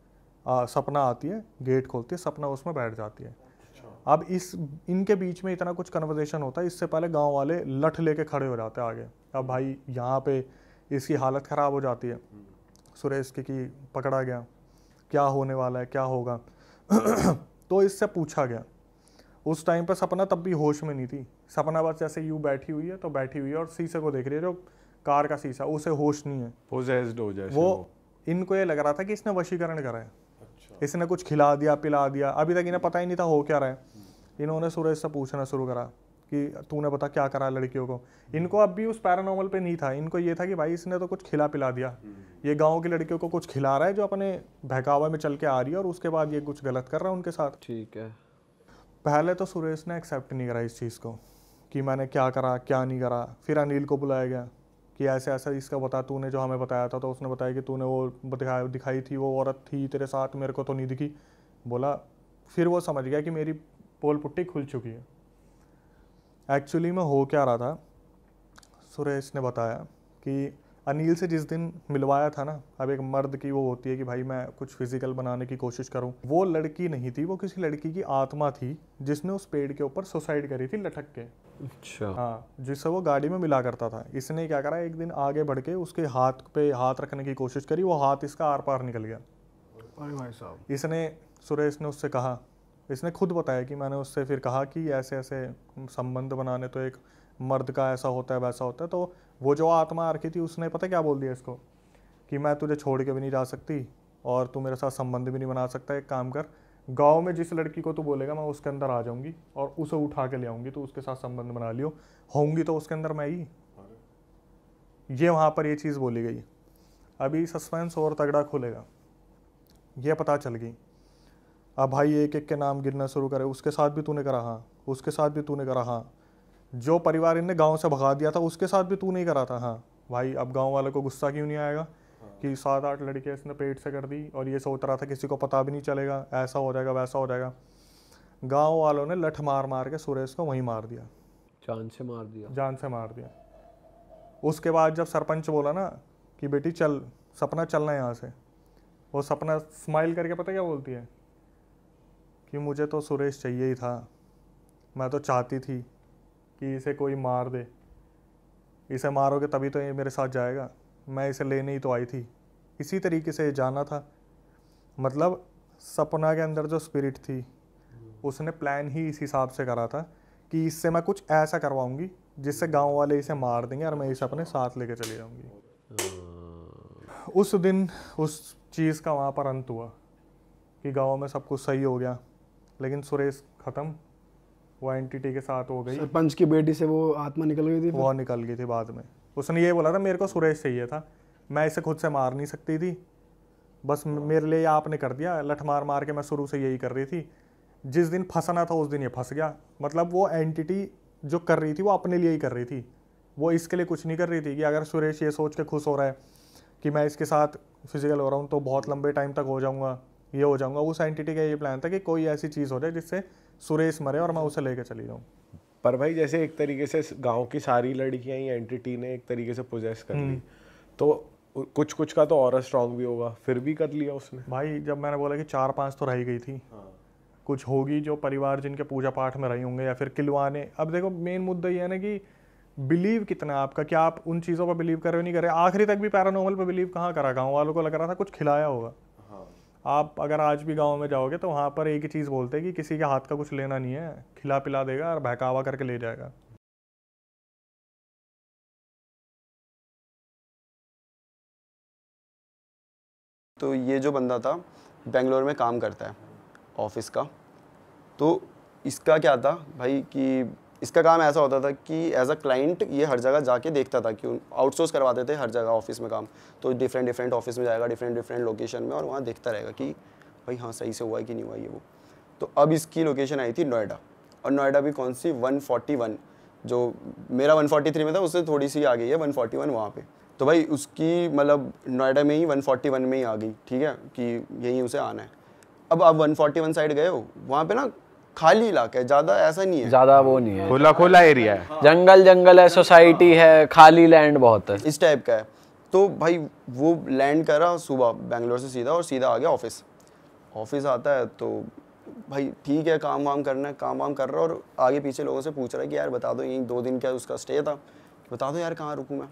[SPEAKER 6] सपना आती है, गेट खोलती है, सपना उसमें बैठ जाती है। अब इनके बीच में इतना कुछ कन्वर्सेशन होता है, इससे पहले गांव वाले लठ लेके खड़े हो जाते हैं आगे। अब भाई यहाँ पे इसकी हालत ख़राब हो जाती है, सुरेश की पकड़ा गया, क्या होने वाला है, क्या होगा। तो इससे पूछा गया। उस टाइम पर सपना तब भी होश में नहीं थी, सपना बस जैसे यूँ बैठी हुई है तो बैठी हुई है और शीशे को देख रही है, जो कार का शीशा, उसे होश नहीं है,
[SPEAKER 3] पोजेस्ड हो जाए
[SPEAKER 6] वो। इनको ये लग रहा था कि इसने वशीकरण करा है, इसने कुछ खिला दिया पिला दिया, अभी तक इन्हें पता ही नहीं था हो क्या रहा है। इन्होंने सुरेश से पूछना शुरू करा कि तूने बता क्या करा लड़कियों को। इनको अब भी उस पैरानॉर्मल पे नहीं था, इनको ये था कि भाई इसने तो कुछ खिला पिला दिया, ये गांव की लड़कियों को कुछ खिला रहा है जो अपने बहकावा में चल के आ रही है और उसके बाद ये कुछ गलत कर रहा है उनके साथ।
[SPEAKER 2] ठीक है।
[SPEAKER 6] पहले तो सुरेश ने एक्सेप्ट नहीं करा इस चीज़ को कि मैंने क्या करा क्या नहीं करा। फिर अनिल को बुलाया गया कि ऐसे ऐसा इसका बता, तूने जो हमें बताया था। तो उसने बताया कि तूने वो दिखाई थी, वो औरत थी तेरे साथ, मेरे को तो नहीं दिखी। बोला, फिर वो समझ गया कि मेरी पोल पुट्टी खुल चुकी है। एक्चुअली में हो क्या रहा था, सुरेश ने बताया कि अनिल से जिस दिन मिलवाया था ना, अब एक मर्द की वो होती है कि भाई मैं कुछ फिजिकल बनाने की कोशिश करूं, वो लड़की नहीं थी, वो किसी लड़की की आत्मा थी जिसने उस पेड़ के ऊपर सुसाइड करी थी लटक के।
[SPEAKER 2] अच्छा।
[SPEAKER 6] हाँ, जिससे वो गाड़ी में मिला करता था। इसने क्या करा, एक दिन आगे बढ़ के उसके हाथ पे हाथ रखने की कोशिश करी, वो हाथ इसका आर पार निकल गया।
[SPEAKER 4] अरे भाई साहब।
[SPEAKER 6] इसने सुरेश ने उससे कहा, इसने खुद बताया कि मैंने उससे फिर कहा कि ऐसे ऐसे संबंध बनाने तो एक मर्द का ऐसा होता है वैसा होता है। तो वो जो आत्मा आ रखी थी उसने पता क्या बोल दिया इसको, कि मैं तुझे छोड़ के भी नहीं जा सकती और तू मेरे साथ संबंध भी नहीं बना सकता। एक काम कर, गांव में जिस लड़की को तू बोलेगा मैं उसके अंदर आ जाऊंगी और उसे उठा के ले आऊंगी, तो उसके साथ संबंध बना लियो, होंगी तो उसके अंदर मैं ही। ये वहाँ पर ये चीज़ बोली गई। अभी सस्पेंस और तगड़ा खुलेगा, ये पता चल गई। अब भाई एक एक के नाम गिनना शुरू करे, उसके साथ भी तूने करा, हाँ उसके साथ भी तूने करा, हाँ जो परिवार इनने गांव से भगा दिया था उसके साथ भी तू नहीं करा था, हाँ भाई। अब गांव वाले को गुस्सा क्यों नहीं आएगा कि 7-8 लड़कियां इसने पेट से कर दी और ये सोच रहा था किसी को पता भी नहीं चलेगा, ऐसा हो जाएगा वैसा हो जाएगा। गांव वालों ने लठ मार मार के सुरेश को वहीं मार दिया,
[SPEAKER 2] जान से मार दिया,
[SPEAKER 6] जान से मार दिया। उसके बाद जब सरपंच बोला ना कि बेटी चल, सपना चलना यहाँ से, वो सपना स्माइल करके पता क्या बोलती है कि मुझे तो सुरेश चाहिए ही था, मैं तो चाहती थी कि इसे कोई मार दे, इसे मारोगे तभी तो ये मेरे साथ जाएगा, मैं इसे लेने ही तो आई थी, इसी तरीके से जाना था। मतलब सपना के अंदर जो स्पिरिट थी उसने प्लान ही इस हिसाब से करा था कि इससे मैं कुछ ऐसा करवाऊंगी जिससे गांव वाले इसे मार देंगे और मैं इसे अपने साथ लेके चली जाऊंगी। उस दिन उस चीज़ का वहाँ पर अंत हुआ कि गांव में सब कुछ सही हो गया, लेकिन सुरेश ख़त्म, वो एंटिटी के साथ हो गई।
[SPEAKER 4] सरपंच की बेटी से वो आत्मा निकल गई थी,
[SPEAKER 6] वो निकल गई थी बाद में। उसने ये बोला था मेरे को सुरेश चाहिए था, मैं इसे खुद से मार नहीं सकती थी, बस मेरे लिए आपने कर दिया, लठ मार मार के मैं शुरू से यही कर रही थी, जिस दिन फंसना था उस दिन ये फंस गया। मतलब वो एंटिटी जो कर रही थी वो अपने लिए ही कर रही थी, वो इसके लिए कुछ नहीं कर रही थी कि अगर सुरेश ये सोच के खुश हो रहा है कि मैं इसके साथ फिजिकल हो रहा हूँ तो बहुत लंबे टाइम तक हो जाऊँगा, ये हो जाऊँगा। उस एंटिटी का ये प्लान था कि कोई ऐसी चीज़ हो जाए जिससे सुरेश मरे और मैं उसे लेके चली जाऊँ।
[SPEAKER 3] पर भाई जैसे एक तरीके से गांव की सारी लड़कियां ही एंटिटी ने एक तरीके से पोजेस कर ली, तो कुछ कुछ का तो और स्ट्रांग भी होगा, फिर भी कर लिया उसने।
[SPEAKER 6] भाई जब मैंने बोला कि 4-5 तो रह गई थी, कुछ होगी जो परिवार जिनके पूजा पाठ में रही होंगे या फिर किलवाने। अब देखो मेन मुद्दा ये है ना कि बिलीव कितना है आपका, क्या आप उन चीज़ों पर बिलीव कर रहे हो नहीं कर रहे। आखिरी तक भी पैरानॉर्मल पर बिलीव कहाँ करा, गाँव वालों को लग रहा था कुछ खिलाया होगा। आप अगर आज भी गांव में जाओगे तो वहाँ पर एक ही चीज़ बोलते हैं कि किसी के हाथ का कुछ लेना नहीं है, खिला पिला देगा और बहकावा करके ले जाएगा।
[SPEAKER 5] तो ये जो बंदा था बेंगलोर में काम करता है ऑफिस का, तो इसका क्या था भाई कि इसका काम ऐसा होता था कि एज अ क्लाइंट ये हर जगह जाके देखता था कि आउटसोर्स करवाते थे हर जगह ऑफिस में काम, तो डिफरेंट ऑफिस में जाएगा, डिफरेंट लोकेशन में, और वहाँ देखता रहेगा कि भाई हाँ सही से हुआ है कि नहीं हुआ ये वो। तो अब इसकी लोकेशन आई थी नोएडा, और नोएडा भी कौन सी 141, जो मेरा 143 में था उससे थोड़ी सी आ गई है 141 वहाँ पे। तो भाई उसकी मतलब नोएडा में ही 141 में ही आ गई, ठीक है, कि यहीं उसे आना है। अब आप 141 साइड गए हो, वहाँ पे ना खाली इलाका है, ज़्यादा ऐसा नहीं है,
[SPEAKER 2] ज्यादा वो नहीं है,
[SPEAKER 3] खुला खुला एरिया है,
[SPEAKER 2] जंगल जंगल है, सोसाइटी है, खाली लैंड बहुत है,
[SPEAKER 5] इस टाइप का है। तो भाई वो लैंड करा सुबह बेंगलोर से सीधा, और सीधा आ गया ऑफिस आता है तो भाई ठीक है काम वाम करना है, काम वाम कर रहा है, और आगे पीछे लोगों से पूछ रहा है कि यार बता दो यहीं 2 दिन क्या उसका स्टे था, बता दो यार कहाँ रुकूँ मैं।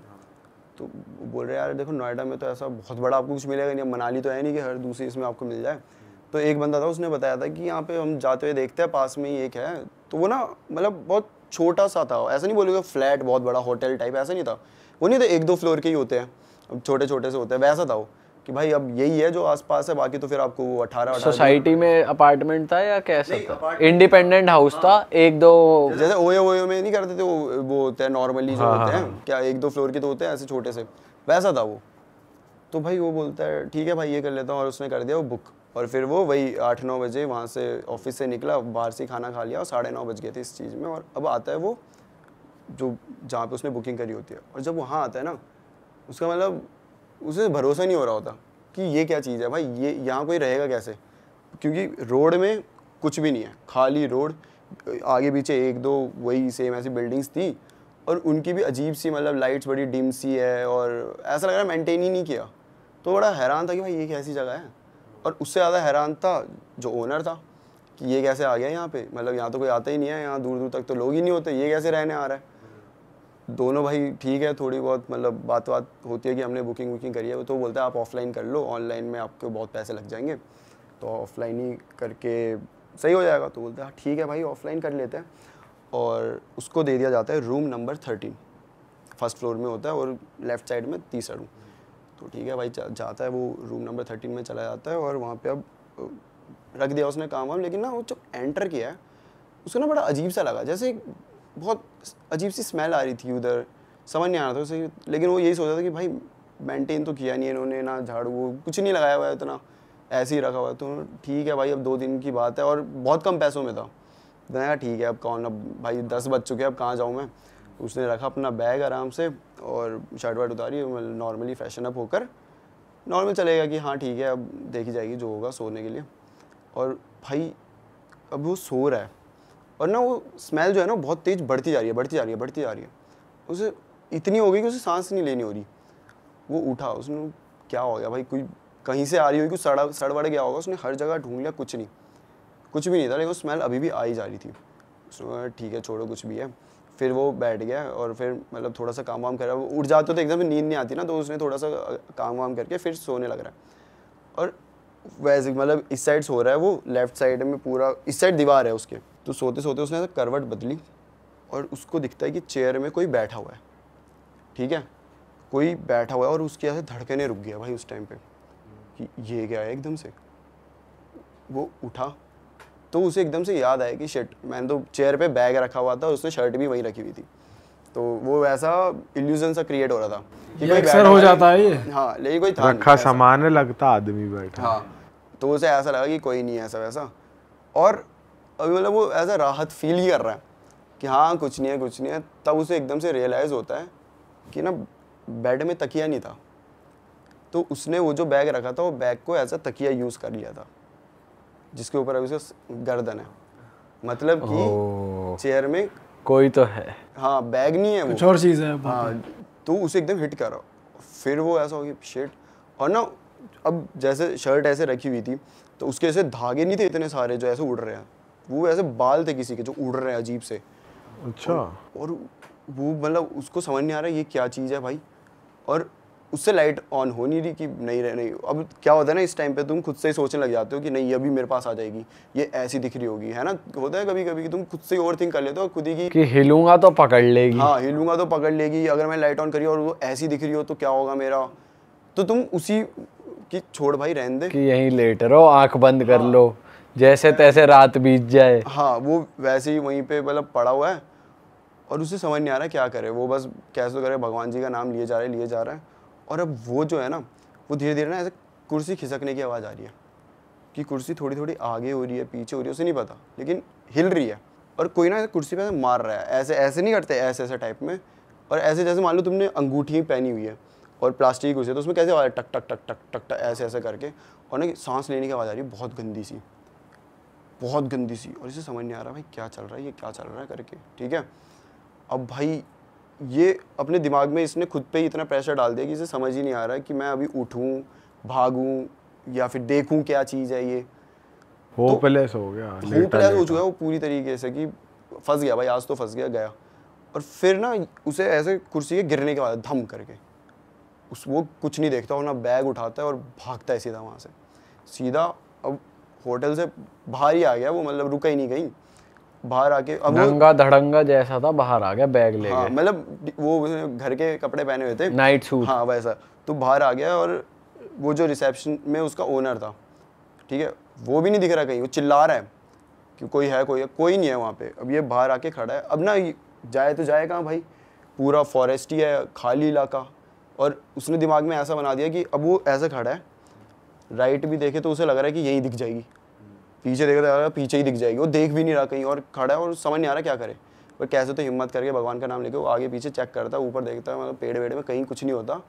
[SPEAKER 5] तो बोल रहे यार देखो नोएडा में तो ऐसा बहुत बड़ा आपको कुछ मिलेगा नहीं, मनाली तो है नहीं कि हर दूसरी इसमें आपको मिल जाए। तो एक बंदा था उसने बताया था कि यहाँ पे हम जाते हुए देखते हैं पास में ही एक है, तो वो ना मतलब बहुत छोटा सा था, ऐसा नहीं बोलोगे फ्लैट बहुत बड़ा होटल टाइप, ऐसा नहीं था, वो नहीं था 1-2 फ्लोर के ही होते हैं, छोटे छोटे से होते हैं, वैसा था वो कि भाई अब यही है जो आसपास है, बाकी तो फिर आपको 18
[SPEAKER 2] सोसाइटी में अपार्टमेंट था या कैसा था, इंडिपेंडेंट हाउस था, 1-2
[SPEAKER 5] जैसे ओयो में नहीं करते थे वो होते हैं नॉर्मली जो होते हैं, क्या 1-2 फ्लोर के तो होते हैं ऐसे छोटे से, वैसा था वो। तो भाई वो बोलता है ठीक है भाई ये कर लेता हूँ, और उसने कर दिया वो बुक, और फिर वो वही 8-9 बजे वहाँ से ऑफिस से निकला, बाहर से खाना खा लिया, और 9:30 बज गए थे इस चीज़ में। और अब आता है वो जो जहाँ पे उसने बुकिंग करी होती है, और जब वहाँ आता है ना उसका मतलब उसे भरोसा नहीं हो रहा होता कि ये क्या चीज़ है भाई, ये यहाँ कोई रहेगा कैसे, क्योंकि रोड में कुछ भी नहीं है, खाली रोड, आगे पीछे 1-2 वही सेम ऐसी बिल्डिंग्स थी, और उनकी भी अजीब सी मतलब लाइट्स बड़ी डिम सी है और ऐसा लग रहा है मेंटेन ही नहीं किया। तो बड़ा हैरान था कि भाई ये कैसी जगह है। और उससे ज़्यादा हैरान था जो ओनर था कि ये कैसे आ गया यहाँ पे, मतलब यहाँ तो कोई आता ही नहीं है, यहाँ दूर दूर तक तो लोग ही नहीं होते, ये कैसे रहने आ रहा है। दोनों भाई ठीक है, थोड़ी बहुत मतलब बात होती है कि हमने बुकिंग करी है, तो बोलता है आप ऑफलाइन कर लो, ऑनलाइन में आपको बहुत पैसे लग जाएंगे, तो ऑफलाइन ही करके सही हो जाएगा। तो बोलता है ठीक है भाई ऑफलाइन कर लेते हैं। और उसको दे दिया जाता है रूम नंबर 13, फर्स्ट फ्लोर में होता है और लेफ़्ट साइड में तीसरा रूम। तो ठीक है भाई जाता है, वो रूम नंबर 13 में चला जाता है और वहाँ पे अब रख दिया उसने काम वाम। लेकिन ना वो जब एंटर किया है उसको ना बड़ा अजीब सा लगा, जैसे बहुत अजीब सी स्मेल आ रही थी उधर, समझ नहीं आ रहा था उसे। लेकिन वो यही सोचा था कि भाई मेंटेन तो किया नहीं इन्होंने, ना झाड़ू वो कुछ नहीं लगाया हुआ है, इतना ऐसे ही रखा हुआ है। तो ठीक है भाई अब 2 दिन की बात है और बहुत कम पैसों में था। मैंने कहा ठीक है अब कौन, अब भाई 10 बज चुके हैं, अब कहाँ जाऊँ मैं। उसने रखा अपना बैग आराम से और शर्ट वर्ट उतारी, नॉर्मली फैशन अप होकर नॉर्मल चलेगा कि हाँ ठीक है अब देखी जाएगी जो होगा सोने के लिए। और भाई अब वो सो रहा है और ना वो स्मेल जो है ना बहुत तेज़ बढ़ती जा रही है। उसे इतनी हो गई कि उसे सांस नहीं लेनी हो रही। वो उठा, उसने क्या हो गया भाई, कोई कहीं से आ रही होगी, कुछ सड़ गया होगा। उसने हर जगह ढूंढ लिया, कुछ भी नहीं था, लेकिन स्मेल अभी भी आई जा रही थी। उसने ठीक है छोड़ो कुछ भी है। फिर वो बैठ गया और फिर मतलब थोड़ा सा काम वाम कर रहा है। उठ जाते तो एकदम नींद नहीं आती ना, तो उसने थोड़ा सा काम वाम करके फिर सोने लग रहा है। और वैसे मतलब इस साइड सो रहा है वो, लेफ्ट साइड में पूरा इस साइड दीवार है उसके। तो सोते सोते उसने करवट बदली और उसको दिखता है कि चेयर में कोई बैठा हुआ है। ठीक है, कोई बैठा हुआ है और उसकी ऐसे धड़कने रुक गया भाई उस टाइम पे कि ये क्या है। एकदम से वो उठा तो उसे एकदम से याद आया कि शिट, मैंने तो चेयर पे बैग रखा हुआ था और उसने शर्ट भी वहीं रखी हुई थी। तो वो ऐसा इल्यूजन सा क्रिएट हो रहा था कि कोई
[SPEAKER 4] अक्सर हो जाता है ये।
[SPEAKER 5] हाँ, लेकिन कोई था
[SPEAKER 3] रखा सामान है, लगता आदमी बैठा।
[SPEAKER 5] हाँ, तो उसे ऐसा लगा कि कोई नहीं है ऐसा वैसा। और अभी मतलब वो ऐसा राहत फील ही कर रहा है कि हाँ कुछ नहीं है। तब उसे एकदम से रियलाइज़ होता है कि ना बेड में तकिया नहीं था। तो उसने वो जो बैग रखा था वो बैग को ऐसा तकिया यूज़ कर लिया था, जिसके ऊपर अभी उसका गर्दन है। मतलब कि चेयर में
[SPEAKER 2] कोई तो है।
[SPEAKER 5] हाँ, बैग नहीं है,
[SPEAKER 4] कुछ और चीज़ है।
[SPEAKER 5] हाँ, तो उसे एकदम हिट करा। फिर वो ऐसा हो गया शिट। और ना अब जैसे शर्ट ऐसे रखी हुई थी तो उसके ऐसे धागे नहीं थे इतने सारे जो ऐसे उड़ रहे हैं, वो ऐसे बाल थे किसी के जो उड़ रहे हैं अजीब से।
[SPEAKER 3] अच्छा।
[SPEAKER 5] और वो मतलब उसको समझ नहीं आ रहा ये क्या चीज़ है भाई। और उससे लाइट ऑन हो नहीं रही कि नहीं। अब क्या होता है ना, इस टाइम पे तुम खुद से ही सोचने लग जाते हो कि नहीं ये अभी मेरे पास आ जाएगी, ये ऐसी दिख रही होगी, है ना। होता है कभी कभी कि तुम खुद से ही ओवर थिंक कर लेते हो खुद ही
[SPEAKER 2] कि हिलूंगा तो पकड़ लेगी।
[SPEAKER 5] हाँ, हिलूंगा तो पकड़ लेगी, अगर मैं लाइट ऑन करी और वो ऐसी दिख रही हो तो क्या होगा मेरा। तो तुम उसी की छोड़ भाई रहने दे
[SPEAKER 2] कि यहीं लेट रहो, आंख बंद कर लो, जैसे तैसे रात बीत जाए।
[SPEAKER 5] हाँ, वो वैसे ही वहीं पे मतलब पड़ा हुआ है और उसे समझ नहीं आ रहा क्या करे। वो बस कैसे तो करे, भगवान जी का नाम लिए जा रहा है। और अब वो जो है ना, वो धीरे धीरे ना ऐसे कुर्सी खिसकने की आवाज़ आ रही है कि कुर्सी थोड़ी थोड़ी आगे हो रही है, पीछे हो रही है, उसे नहीं पता, लेकिन हिल रही है। और कोई ना कुर्सी पे मार रहा है, ऐसे नहीं करते, ऐसे टाइप में। और ऐसे जैसे मान लो तुमने अंगूठी पहनी हुई है और प्लास्टिक की कुर्सी है, तो उसमें कैसे आवाज़ टक टक टक टक टक टक ऐसे करके। और ना सांस लेने की आवाज़ आ रही है बहुत गंदी सी। और इसे समझ नहीं आ रहा भाई क्या चल रहा है करके। ठीक है, अब भाई ये अपने दिमाग में इसने खुद पे ही इतना प्रेशर डाल दिया कि इसे समझ ही नहीं आ रहा है कि मैं अभी उठूं, भागूं या फिर देखूं क्या चीज़ है ये।
[SPEAKER 3] होपलेस हो गया,
[SPEAKER 5] होपलेस हो चुका है वो पूरी तरीके से कि फंस गया भाई, आज तो फंस गया। और फिर ना उसे ऐसे कुर्सी के गिरने के बाद धम करके वो कुछ नहीं देखता और ना बैग उठाता है और भागता है सीधा वहाँ से सीधा। अब होटल से बाहर ही आ गया वो, मतलब रुका ही नहीं कहीं, बाहर आके अब
[SPEAKER 2] नंगा धड़ंगा जैसा था, बाहर आ गया बैग लेके।
[SPEAKER 5] हाँ, मतलब वो घर के कपड़े पहने हुए थे,
[SPEAKER 2] नाइट सूट।
[SPEAKER 5] हाँ वैसा। तो बाहर आ गया और वो जो रिसेप्शन में उसका ओनर था, ठीक है, वो भी नहीं दिख रहा कहीं। वो चिल्ला रहा है कि कोई नहीं है वहाँ पे। अब ये बाहर आके खड़ा है। अब ना जाए तो जाए कहाँ भाई, पूरा फॉरेस्ट ही है, खाली इलाका। और उसने दिमाग में ऐसा बना दिया कि अब वो ऐसे खड़ा है, राइट भी देखे तो उसे लग रहा है कि यहीं दिख जाएगी, पीछे देखे तो पीछे ही दिख जाएगी। वो देख भी नहीं रहा कहीं और खड़ा है और समझ नहीं आ रहा क्या करे। पर कैसे तो हिम्मत करके भगवान का नाम लेके वो आगे पीछे चेक करता है, ऊपर देखता है, मतलब पेड़ वेड़ में कहीं कुछ नहीं होता।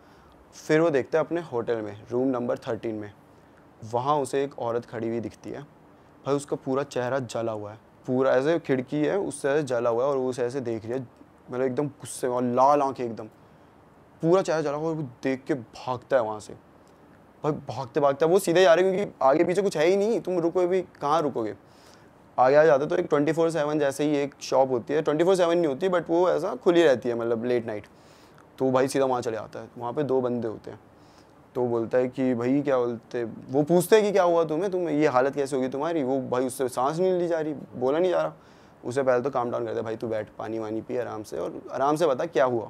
[SPEAKER 5] फिर वो देखता है अपने होटल में, रूम नंबर 13 में, वहाँ उसे एक औरत खड़ी हुई दिखती है। भाई उसका पूरा चेहरा जला हुआ है, पूरा ऐसे खिड़की है उससे ऐसे जला हुआ है और वो उसे ऐसे देख रही है मतलब एकदम गुस्से में और लाल आंखें एकदम, पूरा चेहरा जला हुआ, और वो देख के भागता है वहाँ से भाई, भागते भागते वो सीधे जा रहे हैं क्योंकि आगे पीछे कुछ है ही नहीं, तुम रुकोगे भी कहाँ रुकोगे, आगे आ जाते तो एक 24/7 जैसे ही एक शॉप होती है, 24/7 नहीं होती बट वो ऐसा खुली रहती है मतलब लेट नाइट, तो भाई सीधा वहाँ चले आता है। वहाँ पे 2 बंदे होते हैं, तो बोलता है कि भाई क्या बोलते, वो पूछते हैं कि क्या हुआ तुम्हें ये हालत कैसे होगी तुम्हारी, वो भाई उससे सांस नहीं ली जा रही, बोला नहीं जा रहा, उससे पहले तो काम डाउन करते भाई तू बैठ, पानी वानी पी आराम से, और आराम से बता क्या हुआ।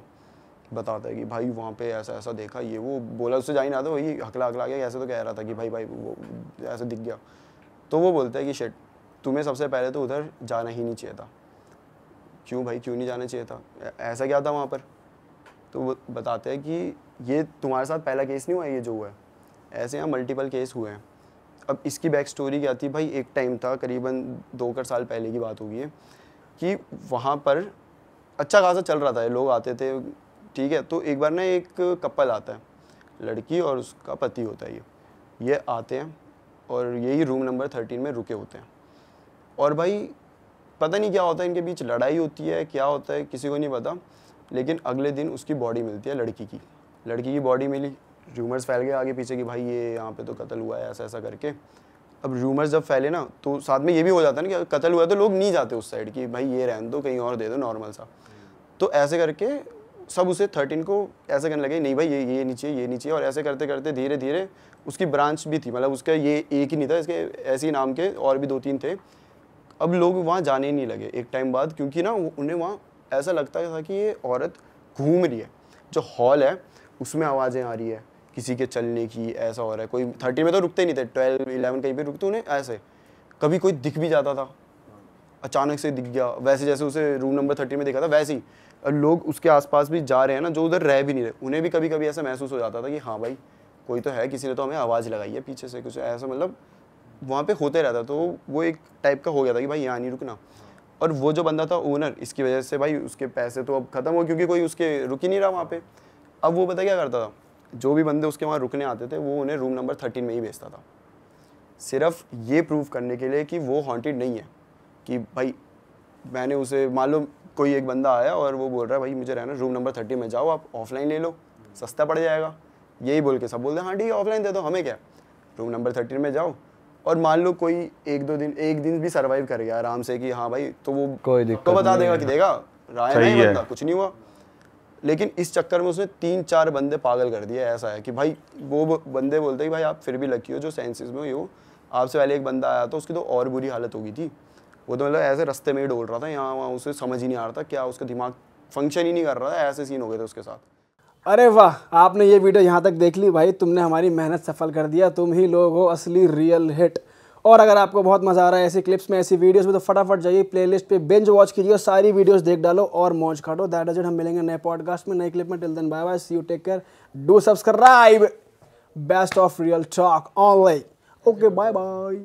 [SPEAKER 5] बताता है कि भाई वहाँ पे ऐसा ऐसा देखा, ये वो बोला, उससे जा ही ना था, वही हकला गया, ऐसे तो कह रहा था कि भाई वो ऐसे दिख गया। तो वो बोलता है कि शिट, तुम्हें सबसे पहले तो उधर जाना ही नहीं चाहिए था। क्यों भाई, क्यों नहीं जाना चाहिए था, ऐसा क्या था वहाँ पर। तो वो बताते हैं कि ये तुम्हारे साथ पहला केस नहीं हुआ ये जो हुआ है, ऐसे यहाँ मल्टीपल केस हुए हैं। अब इसकी बैक स्टोरी क्या थी भाई, एक टाइम था करीबन 2 साल पहले की बात होगी कि वहाँ पर अच्छा खासा चल रहा था, लोग आते थे, ठीक है। तो एक बार ना एक कपल आता है, लड़की और उसका पति होता है, ये आते हैं और यही रूम नंबर 13 में रुके होते हैं। और भाई पता नहीं क्या होता है, इनके बीच लड़ाई होती है, क्या होता है किसी को नहीं पता, लेकिन अगले दिन उसकी बॉडी मिलती है, लड़की की बॉडी मिली। रूमर्स फैल गए आगे पीछे कि भाई ये यहाँ पे तो कत्ल हुआ है, ऐसा ऐसा करके। अब रूमर्स जब फैले ना, तो साथ में ये भी हो जाता है ना कि कत्ल हुआ है तो लोग नहीं जाते उस साइड कि भाई ये रहने दो, कहीं और दे दो नॉर्मल सा। तो ऐसे करके सब उसे 13 को ऐसे करने लगे, नहीं भाई ये नहीं चाहिए, ये नहीं चाहिए। और ऐसे करते करते धीरे धीरे उसकी ब्रांच भी थी, मतलब उसका ये एक ही नहीं था, इसके ऐसे ही नाम के और भी 2-3 थे। अब लोग वहाँ जाने ही नहीं लगे एक टाइम बाद, क्योंकि ना उन्हें वहाँ ऐसा लगता था कि ये औरत घूम रही है, जो हॉल है उसमें आवाज़ें आ रही है किसी के चलने की, ऐसा हो रहा है। कोई 13 में तो रुकते नहीं थे, 12-11 कहीं पे रुकते, उन्हें ऐसे कभी कोई दिख भी जाता था, अचानक से दिख गया, वैसे जैसे उसे रूम नंबर 13 में देखा था वैसे ही। और लोग उसके आसपास भी जा रहे हैं ना, जो उधर रह भी नहीं रहे, उन्हें भी कभी कभी ऐसा महसूस हो जाता था कि हाँ भाई कोई तो है, किसी ने तो हमें आवाज़ लगाई है पीछे से, कुछ ऐसा मतलब वहाँ पे होते रहता। तो वो एक टाइप का हो गया था कि भाई यहाँ नहीं रुकना। और वो जो बंदा था ओनर, इसकी वजह से भाई उसके पैसे तो अब खत्म हो, क्योंकि कोई उसके रुक ही नहीं रहा वहाँ पे। अब वो पता क्या करता था, जो भी बंदे उसके वहाँ रुकने आते थे वो उन्हें रूम नंबर 13 में ही भेजता था, सिर्फ ये प्रूव करने के लिए कि वो हॉन्टेड नहीं है। कि भाई मैंने उसे, मान लो कोई एक बंदा आया और वो बोल रहा है भाई मुझे रहना रूम नंबर 13 में, जाओ आप ऑफलाइन ले लो, सस्ता पड़ जाएगा, यही बोल के सब बोलते हैं हाँ ठीक है ऑफलाइन दे दो, हमें क्या, रूम नंबर 13 में जाओ। और मान लो कोई एक दिन भी सर्वाइव कर गया आराम से कि हाँ भाई, तो वो
[SPEAKER 2] कोई दिक्कत
[SPEAKER 5] तो बता
[SPEAKER 2] नहीं
[SPEAKER 5] देगा
[SPEAKER 2] है।
[SPEAKER 5] कि देगा राय नहीं बंदा, कुछ नहीं हुआ। लेकिन इस चक्कर में उसने 3-4 बंदे पागल कर दिए। ऐसा है कि भाई वो बंदे बोलते हैं कि भाई आप फिर भी लकी हो जो सेंसेस में हो, आपसे पहले एक बंदा आया था उसकी तो और बुरी हालत हो गई थी, वो तो मतलब ऐसे रास्ते में ही डोल रहा था, यहाँ वहाँ उसे समझ ही नहीं आ रहा था क्या, उसका दिमाग फंक्शन ही नहीं कर रहा था, ऐसे सीन हो गए थे उसके साथ।
[SPEAKER 4] अरे वाह, आपने ये वीडियो यहाँ तक देख ली भाई, तुमने हमारी मेहनत सफल कर दिया, तुम ही लोग हो असली रियल हिट। और अगर आपको बहुत मजा आ रहा है ऐसी क्लिप्स में, ऐसी वीडियोस में, तो फटाफट जाइए प्लेलिस्ट पे बिंज वॉच कीजिए, सारी वीडियोस देख डालो और मौज काटो। दैट इज इट, हम मिलेंगे नए पॉडकास्ट में, नई क्लिप में। Till then bye bye, see you, take care, do subscribe, best of real talk online. Okay bye bye.